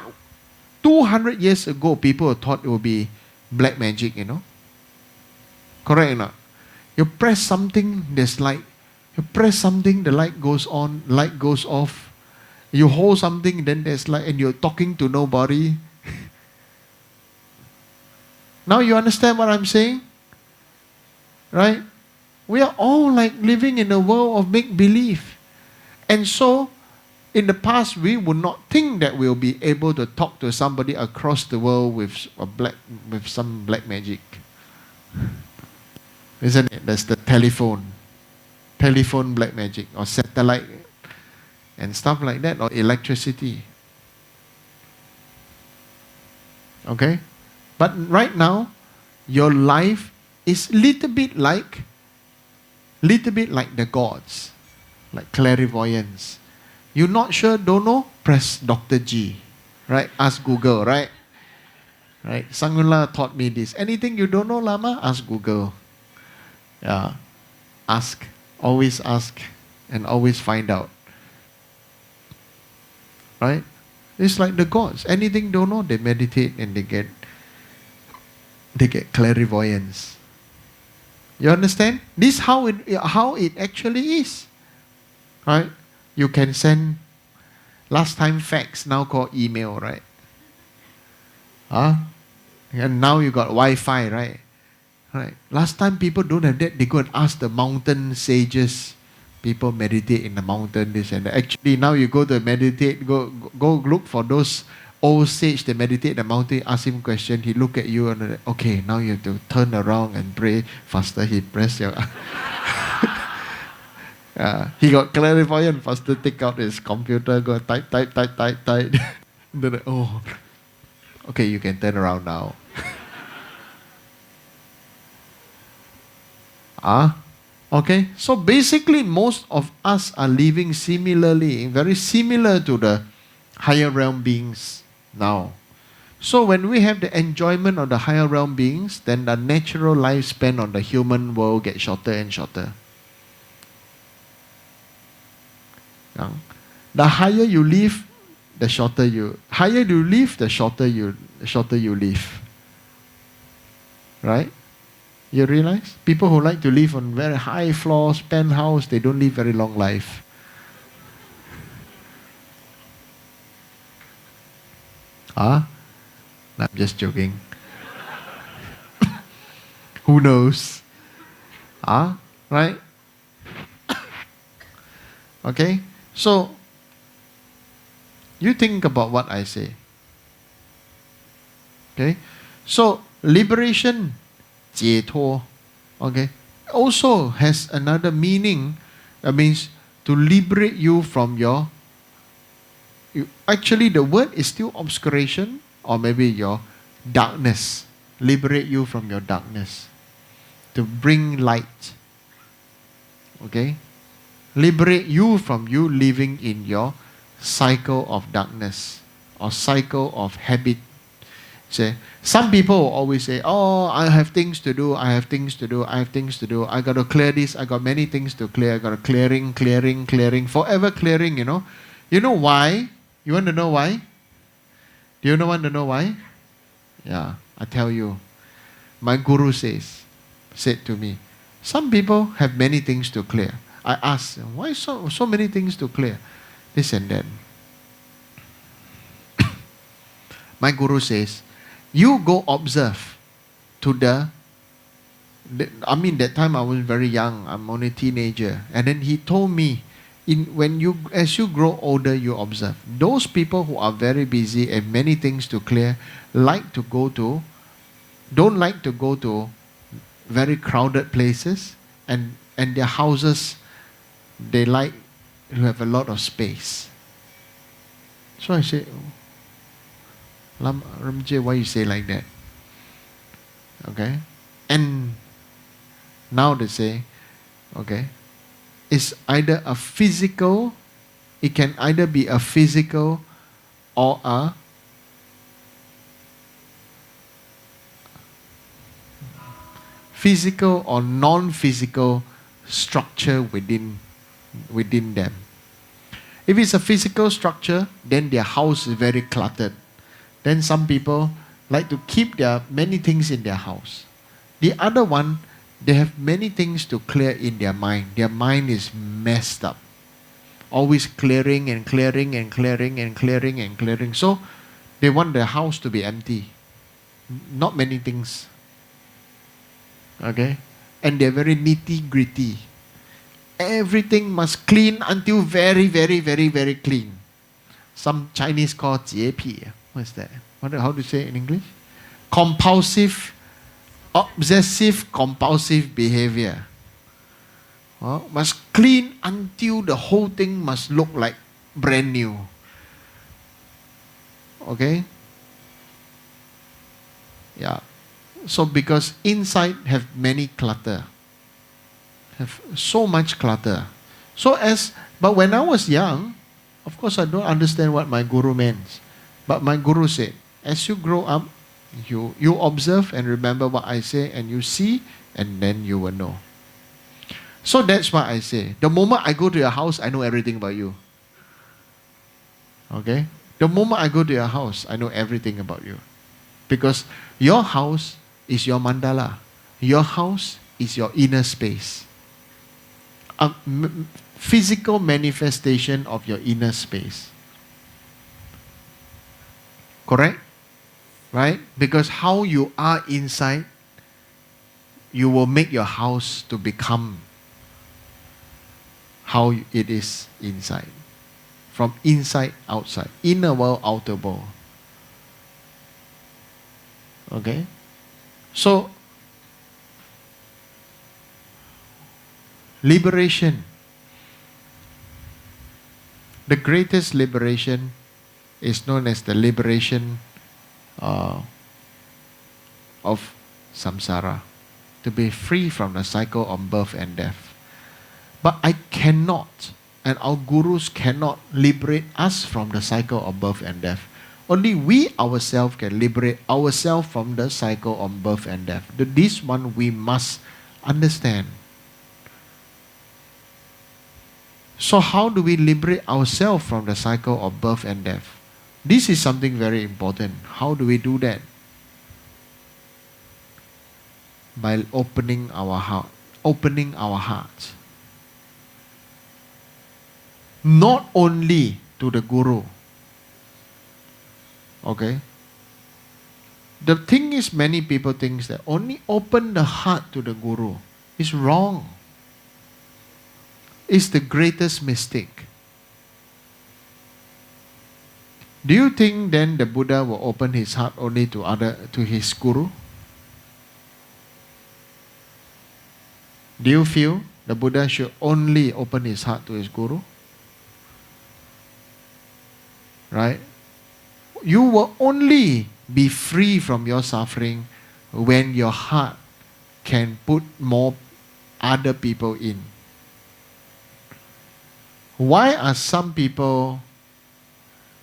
200 years ago people thought it would be black magic, Correct or not? You press something, there's light. You press something, the light goes on, light goes off. You hold something, then there's light, and you're talking to nobody. Now you understand what I'm saying? Right? We are all like living in a world of make-believe. And so, in the past, we would not think that we'll be able to talk to somebody across the world with some black magic. Isn't it? That's the telephone black magic, or satellite and stuff like that, or electricity. Okay? But right now, your life is little bit like the gods, like clairvoyance. You're not sure, don't know? Press Dr. G, right? Ask Google, right? Right? Sangula taught me this. Anything you don't know, Lama, ask Google. Yeah. Ask. Always ask and always find out. Right? It's like the gods. Anything don't know, they meditate and they get clairvoyance. You understand? This is how it actually is. Right? You can send, last time fax, now called email, right? And now you got Wi-Fi, right? Right. Last time people don't have that. They go and ask the mountain sages people meditate in the mountain, this and that. Actually, now you go to meditate, go look for those old sage, they meditate in the mountain, ask him question, he look at you and okay, now you have to turn around and pray faster. He press your he got clairvoyant, faster take out his computer, go type. Then, oh, okay, you can turn around now. Okay, so basically most of us are living similarly, very similar to the higher realm beings now. So when we have the enjoyment of the higher realm beings, then the natural lifespan on the human world gets shorter and shorter. The higher you live, the shorter you live, the shorter you live. Right? You realize? People who like to live on very high floors, penthouse, they don't live very long life. I'm just joking. Who knows? Right? Okay? So, you think about what I say. Okay? So, liberation, 解脱, okay, also has another meaning. That means to liberate you from your... actually, the word is still obscuration, or maybe your darkness. Liberate you from your darkness. To bring light. Okay? Liberate you from you living in your cycle of darkness or cycle of habit. Say, some people will always say, oh, I have things to do, I got to clear this, I got many things to clear, I got to clearing, forever clearing, you know. You know why? You want to know why? Do you want to know why? Yeah, I tell you. My guru said to me, some people have many things to clear. I asked, why so many things to clear? This and that. My guru says, you go observe to that time I was very young, I'm only a teenager. And then he told me, as you grow older, you observe. Those people who are very busy and many things to clear, don't like to go to very crowded places, and their houses, they like to have a lot of space. So I say, Ramji, why you say like that? Okay? And now they say, okay, it's either a physical, it can either be a physical or a physical or non-physical structure within them. If it's a physical structure, then their house is very cluttered. Then some people like to keep their many things in their house. The other one, they have many things to clear in their mind. Their mind is messed up. Always clearing. So they want their house to be empty. Not many things. Okay? And they're very nitty-gritty. Everything must clean until very, very, very, very clean. Some Chinese call 洁癖. What's that? How do you say it in English? Obsessive compulsive behavior. Must clean until the whole thing must look like brand new. Okay? Yeah. So because inside have many clutter. Have so much clutter. But when I was young, of course I don't understand what my guru meant. But my guru said, as you grow up, you observe and remember what I say, and you see, and then you will know. So that's why I say, the moment I go to your house, I know everything about you. Okay? The moment I go to your house, I know everything about you. Because your house is your mandala. Your house is your inner space. A physical manifestation of your inner space. Correct? Right? Because how you are inside, you will make your house to become how it is inside. From inside, outside. Inner world, outer world. Okay? So, liberation. The greatest liberation is known as the liberation of samsara. To be free from the cycle of birth and death. But I cannot, and our gurus cannot liberate us from the cycle of birth and death. Only we ourselves can liberate ourselves from the cycle of birth and death. This one we must understand. So how do we liberate ourselves from the cycle of birth and death? This is something very important. How do we do that? By opening our heart. Opening our hearts. Not only to the Guru. Okay? The thing is, many people think that only open the heart to the Guru. It's wrong. It's the greatest mistake. Do you think then the Buddha will open his heart only to his Guru? Do you feel the Buddha should only open his heart to his Guru? Right? You will only be free from your suffering when your heart can put more other people in. Why are some people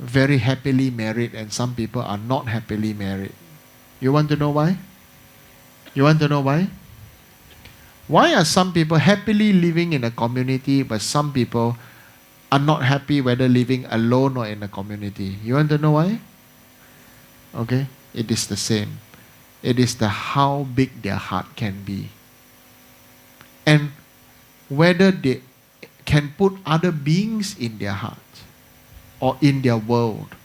very happily married and some people are not happily married? You want to know why? You want to know why? Why are some people happily living in a community but some people are not happy whether living alone or in a community? You want to know why? Okay? It is the same. It is the how big their heart can be. And whether they can put other beings in their heart or in their world.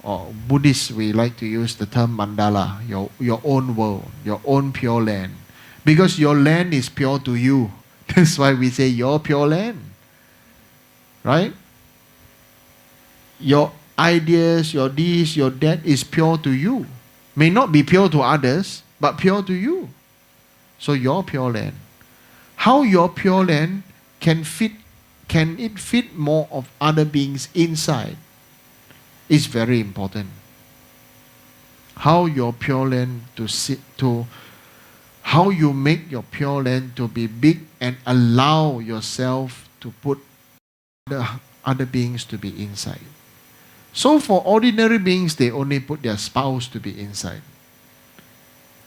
Or Buddhists, we like to use the term mandala, your own world, your own pure land. Because your land is pure to you. That's why we say your pure land. Right? Your ideas, your this, your that is pure to you. May not be pure to others, but pure to you. So your pure land. How your pure land can it fit more of other beings inside is very important. How your pure land how you make your pure land to be big and allow yourself to put the other beings to be inside. So for ordinary beings, they only put their spouse to be inside.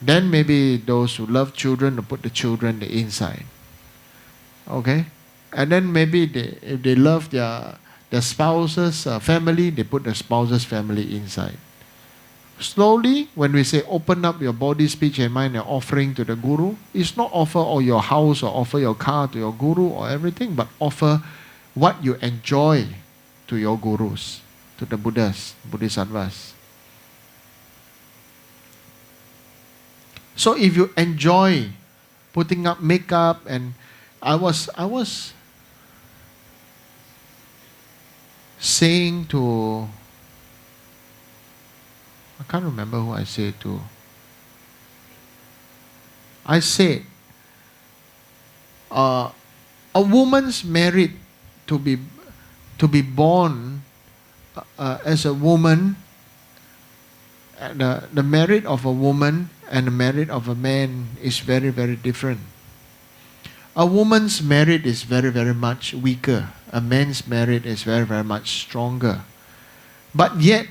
Then maybe those who love children will put the children inside. Okay? And then maybe if they love their spouse's family, they put the spouse's family inside. Slowly, when we say open up your body, speech and mind and offering to the Guru, it's not offer all your house or offer your car to your Guru or everything, but offer what you enjoy to your Gurus, to the Buddhas, Bodhisattvas. So if you enjoy putting up makeup, and I was saying to, I can't remember who I said to. I said, a woman's married to be born as a woman. The merit of a woman and the merit of a man is very, very different. A woman's merit is very, very much weaker. A man's merit is very, very much stronger. But yet,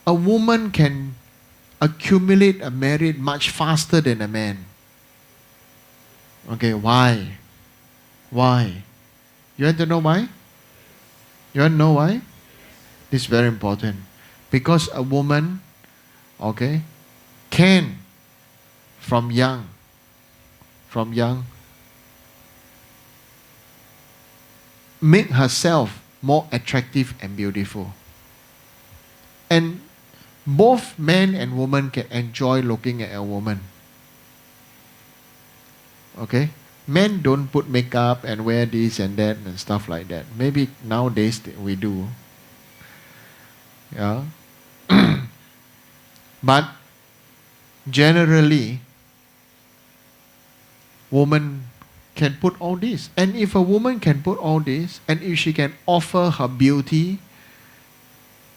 a woman can accumulate a merit much faster than a man. Okay, why? Why? You want to know why? You want to know why? This is very important. Because a woman, okay, can, from young, make herself more attractive and beautiful. And both man and woman can enjoy looking at a woman. Okay? Men don't put makeup and wear this and that and stuff like that. Maybe nowadays we do. Yeah. But generally, woman can put all this. And if a woman can put all this, and if she can offer her beauty,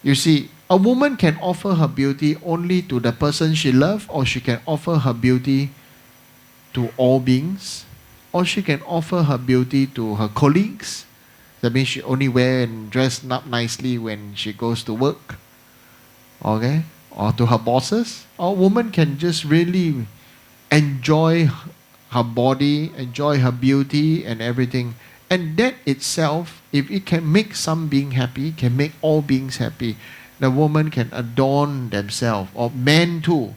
you see, a woman can offer her beauty only to the person she loves, or she can offer her beauty to all beings, or she can offer her beauty to her colleagues. That means she only wear and dress up nicely when she goes to work. Okay? Or to her bosses. Or a woman can just really enjoy her body, enjoy her beauty and everything. And that itself, if it can make some being happy, can make all beings happy. The woman can adorn themselves, or men too.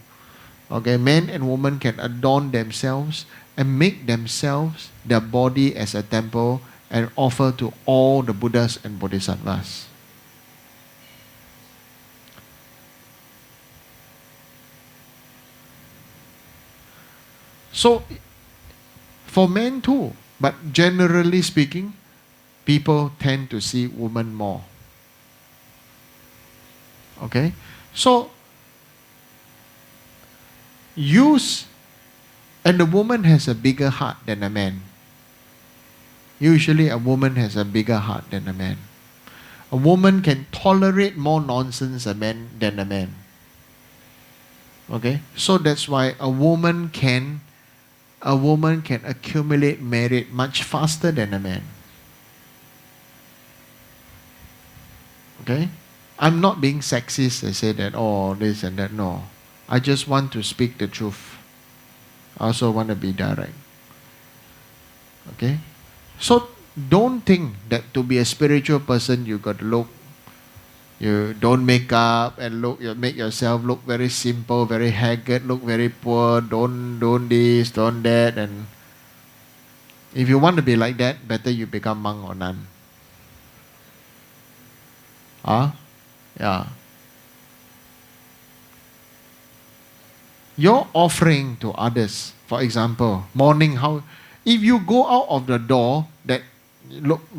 Okay, men and women can adorn themselves and make themselves, their body as a temple, and offer to all the Buddhas and Bodhisattvas. So, for men too, but generally speaking, people tend to see women more. Okay? So, and the woman has a bigger heart than a man. Usually a woman has a bigger heart than a man. A woman can tolerate more nonsense than a man. Okay? So that's why a woman can accumulate merit much faster than a man. Okay? I'm not being sexist. I say that, oh, this and that. No. I just want to speak the truth. I also want to be direct. Okay? So don't think that to be a spiritual person you got to look, you don't make up and you make yourself look very simple, very haggard, look very poor, don't this, don't that. And if you want to be like that, better you become monk or nun. Yeah. Your offering to others, for example, morning, if you go out of the door,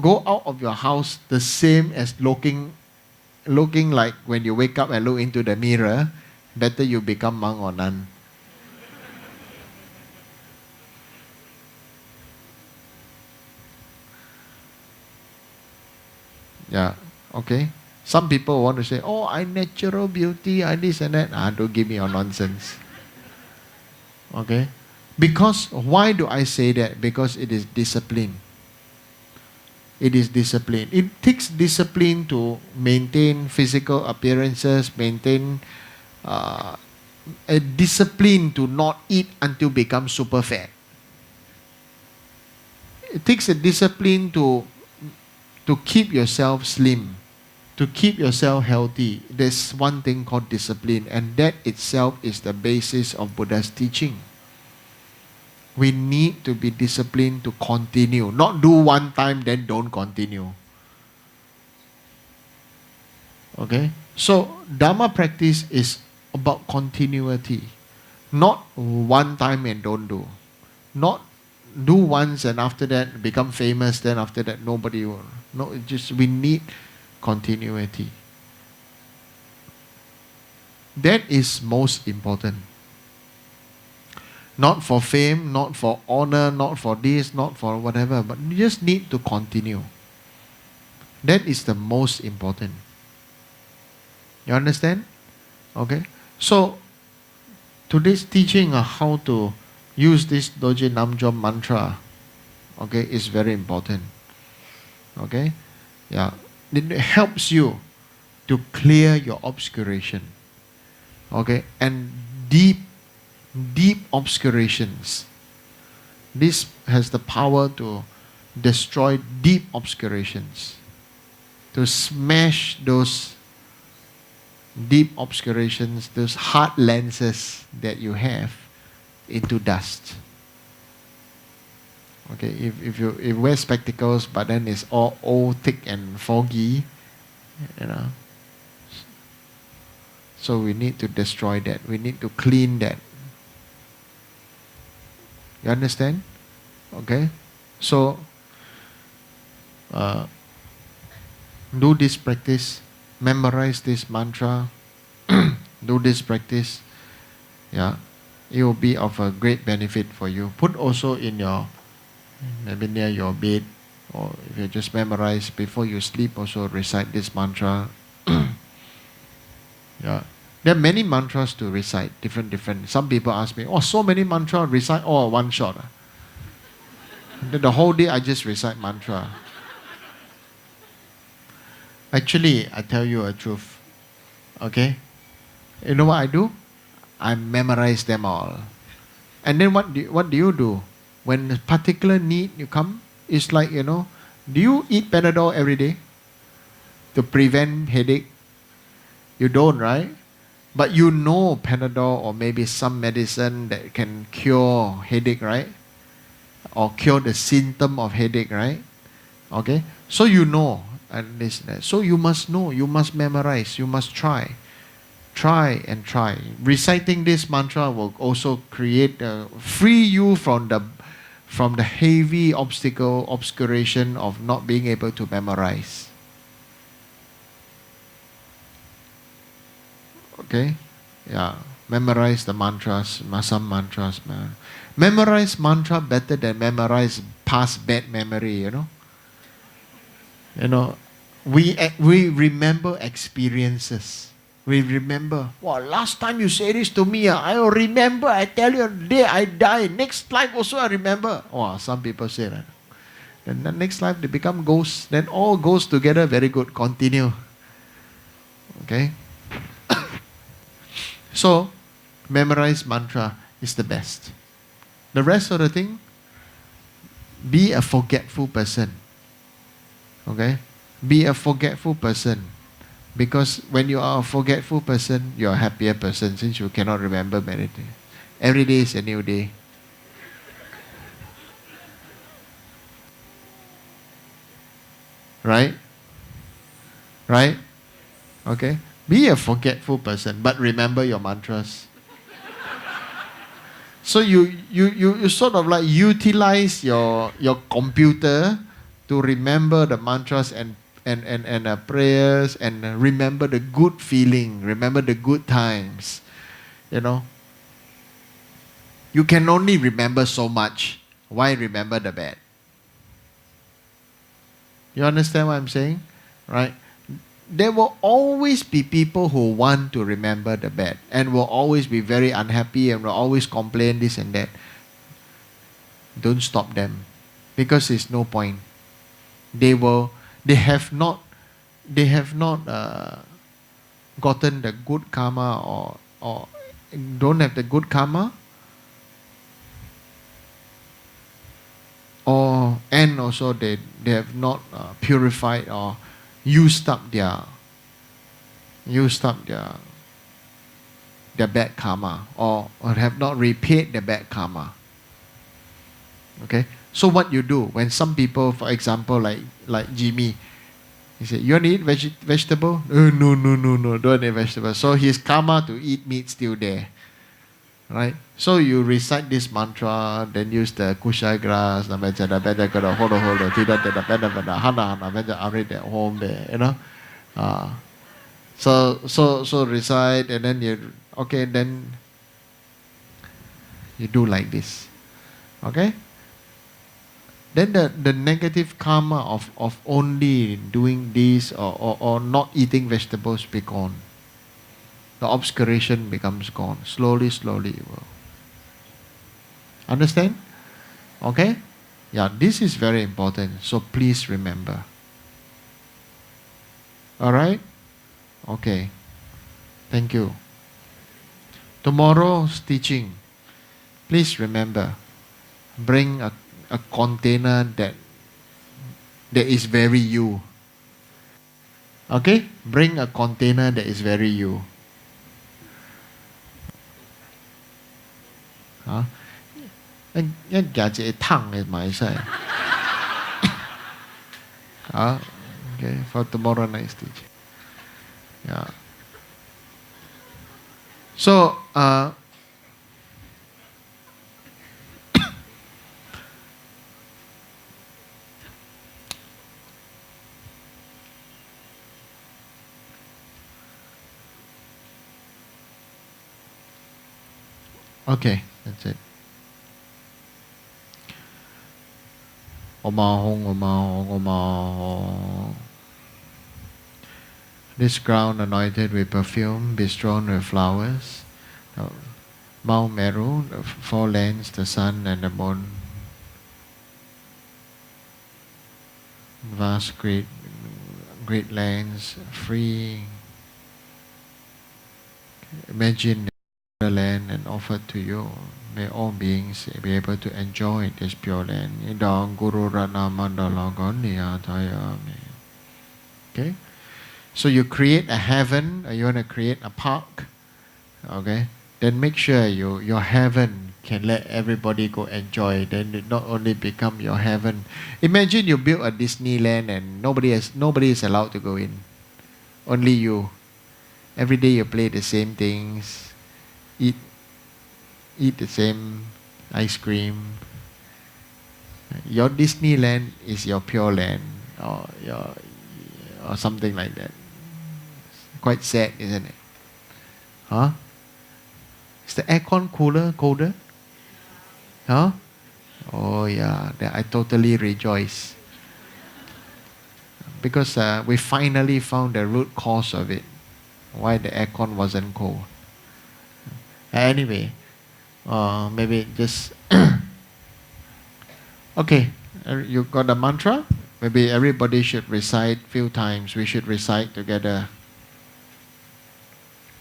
go out of your house the same as looking like when you wake up and look into the mirror, better you become monk or nun. Yeah, okay. Some people want to say, oh, I natural beauty, I this and that. Don't give me your nonsense. Okay? Because, why do I say that? Because it is discipline. It is discipline. It takes discipline to maintain physical appearances, maintain a discipline to not eat until become super fat. It takes a discipline to keep yourself slim, to keep yourself healthy. There's one thing called discipline, and that itself is the basis of Buddha's teaching. We need to be disciplined to continue. Not do one time, then don't continue. Okay? So, Dharma practice is about continuity. Not one time and don't do. Not do once and after that become famous, then after that nobody will. No, we need continuity. That is most important. Not for fame, not for honor, not for this, not for whatever, but you just need to continue. That is the most important. You understand? Okay? So, today's teaching on how to use this Doje Namjom mantra, okay, is very important. Okay? Yeah. It helps you to clear your obscuration. Okay? And deep obscurations. This has the power to destroy deep obscurations, to smash those deep obscurations, those hard lenses that you have, into dust. Okay, if you wear spectacles but then it's all thick and foggy, you know. So we need to destroy that. We need to clean that. You understand? Okay? So, uh, do this practice, memorize this mantra, do this practice. Yeah, it will be of a great benefit for you. Put also in your, maybe near your bed, or if you just memorize before you sleep, also recite this mantra. Yeah. There are many mantras to recite, different. Some people ask me, oh, so many mantras, recite all one shot. Then the whole day I just recite mantra. Actually, I tell you a truth. Okay? You know what I do? I memorize them all. And then what do you do? When a particular need you come, it's like, do you eat Panadol every day to prevent headache? You don't, right? But you know Panadol or maybe some medicine that can cure headache, right? Or cure the symptom of headache, right? Okay? So you know, and this, that. So you must know, you must memorize, you must try. Try and try. Reciting this mantra will also free you from the heavy obscuration of not being able to memorize. Okay? Yeah. Memorize the mantras, some mantras. Memorize mantra better than memorize past bad memory, You know, we remember experiences. We remember, wow, last time you said this to me, I remember, I tell you, the day I die, next life also I remember. Wow, some people say that. Then the next life they become ghosts. Then all goes together, very good, continue. Okay? So, memorize mantra is the best. The rest of the thing, be a forgetful person. Okay? Be a forgetful person. Because when you are a forgetful person, you're a happier person since you cannot remember many things. Every day is a new day. Right? Right? Okay? Be a forgetful person, but remember your mantras. So you sort of like utilize your computer to remember the mantras and prayers and remember the good feeling, remember the good times. You can only remember so much. Why remember the bad? You understand what I'm saying? Right? There will always be people who want to remember the bad and will always be very unhappy and will always complain this and that. Don't stop them, because there's no point. They have not gotten the good karma or don't have the good karma, and also they have not purified or used up their bad karma, or have not repaid the bad karma. Okay, so what you do when some people, for example, like Jimmy, he said, you want to eat vegetable? No, don't eat vegetable. So his karma to eat meat still there. Right? So you recite this mantra, then use the kusha grass, home there, So recite, and then then you do like this. Okay? Then the negative karma of only doing this or not eating vegetables be gone. The obscuration becomes gone. Slowly it will. Understand? Okay? Yeah, this is very important. So please remember. Alright? Okay. Thank you. Tomorrow's teaching, please remember, bring a container that is very you. Okay? Bring a container that is very you. Huh? Okay, for tomorrow night's teaching. Yeah. So, Okay, that's it. Oma hong, oma hong, oma hong. This ground anointed with perfume, bestrewn with flowers. Mount Meru, the four lands, the sun and the moon. Vast great lands, free. Imagine the land and offered to you. May all beings be able to enjoy this pure land. Idang Guru Ratna Mandala Gandhiya Tayami. Okay? So you create a heaven, or you want to create a park, okay? Then make sure your heaven can let everybody go enjoy. Then it not only become your heaven. Imagine you build a Disneyland and nobody is allowed to go in. Only you. Every day you play the same things, eat the same ice cream. Your Disneyland is your pure land, or something like that. Quite sad, isn't it? Huh? Is the aircon colder? Huh? Oh yeah, then I totally rejoice. Because we finally found the root cause of it. Why the aircon wasn't cold. Anyway, maybe just... Okay, you got the mantra? Maybe everybody should recite few times. We should recite together.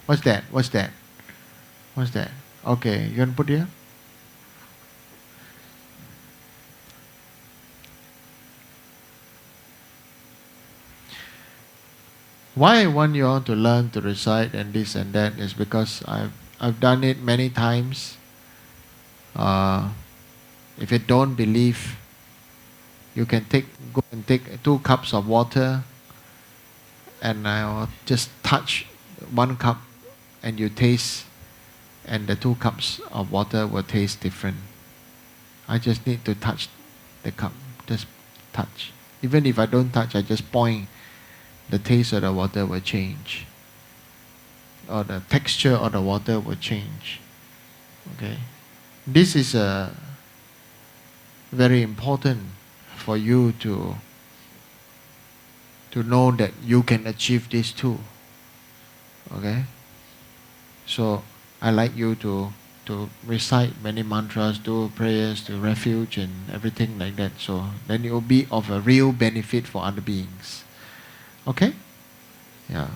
What's that? Okay, you want to put here? Why I want you all to learn to recite and this and that is because I've done it many times. If you don't believe, you can go and take 2 cups of water, and I'll just touch 1 cup, and you taste, and the 2 cups of water will taste different. I just need to touch the cup, just touch. Even if I don't touch, I just point, the taste of the water will change, or the texture of the water will change. Okay, this is very important for you to know that you can achieve this too. Okay, so I like you to recite many mantras, do prayers to refuge and everything like that. So then it will be of a real benefit for other beings. Okay? Yeah.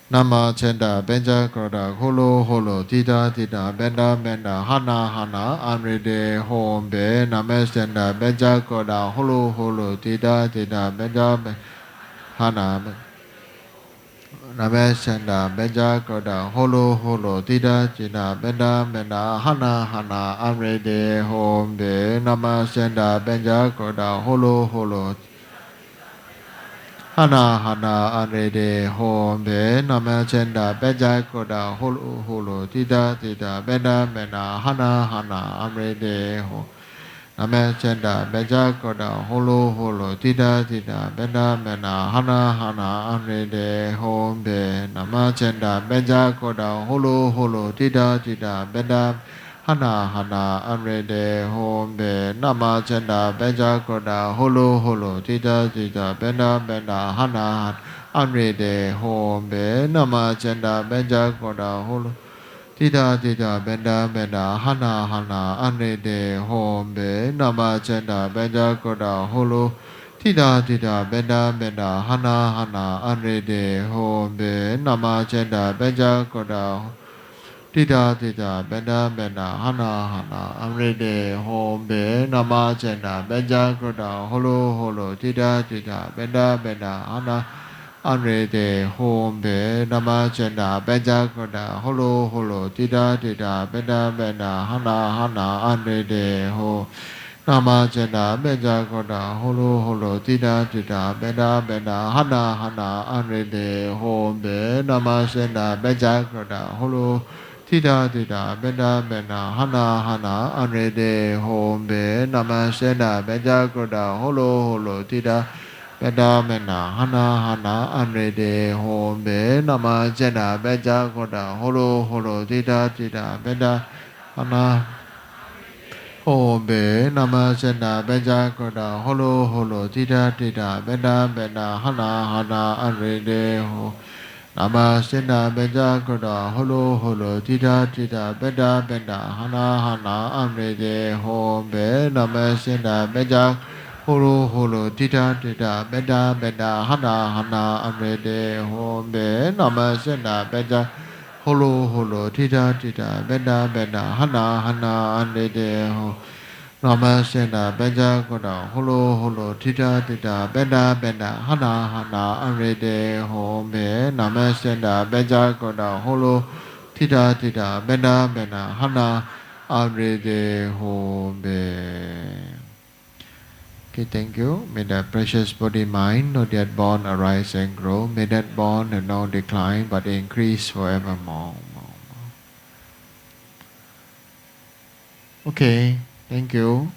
Nama chenda benja kroda holo holo tita tita benda benda hana hana amrede hombe names chenda benja kroda holo holo tita tita benja hana names chenda benja kroda holo holo tita tita benda benda hana hana amrede hombe names chenda benja kroda holo holo Hana hana anrede hombe nama chenda beja koda holo holo tida tida benda benda hana hana amrede ho nama chenda beja koda holo holo tida tida benda benda hana hana amrede hombe nama chenda beja koda holo holo tida tida benda Hana hana amrede hombe nama chenda benja koda holo holo tita tita benda benda hana amrede hombe nama chenda benja koda holo tita tita benda benda hana hana amrede hombe nama chenda benja koda holo tita tita benda benda hana hana amrede hombe nama chenda benja koda Tita tita benda benda hana hana amrede hombe nama chenda benja kroda holo holo tita tita benda benda hana amrede hombe nama chenda benja kroda holo holo tita tita benda benda hana hana amrede ho nama chenda benja kroda holo holo tita tita benda benda hana hana amrede hombe nama chenda benja kroda holo Tita tita benda benda hana hana anrede hombe nama sena benja kroda holo holo tita benda benda hana hana anrede hombe nama sena benja kroda holo holo tita tita benda hana ho be namasena beja koda holo holo tita tita benda benda hana hana arede ho namasena beja koda holo holo tita tita benda benda hana hana arede ho be namasena beja holo holo tita tita benda benda hana hana arede ho be namasena beja holo holo tita tita benda benda hana hana arede ho namasena beja koda holo holo tita tita benda benda hana hana arede ho be namasena beja koda holo tita tita benda benda hana arede ho be. Okay, thank you. May that precious body mind not yet born arise and grow. May that born and not decline but increase forevermore. Okay, thank you.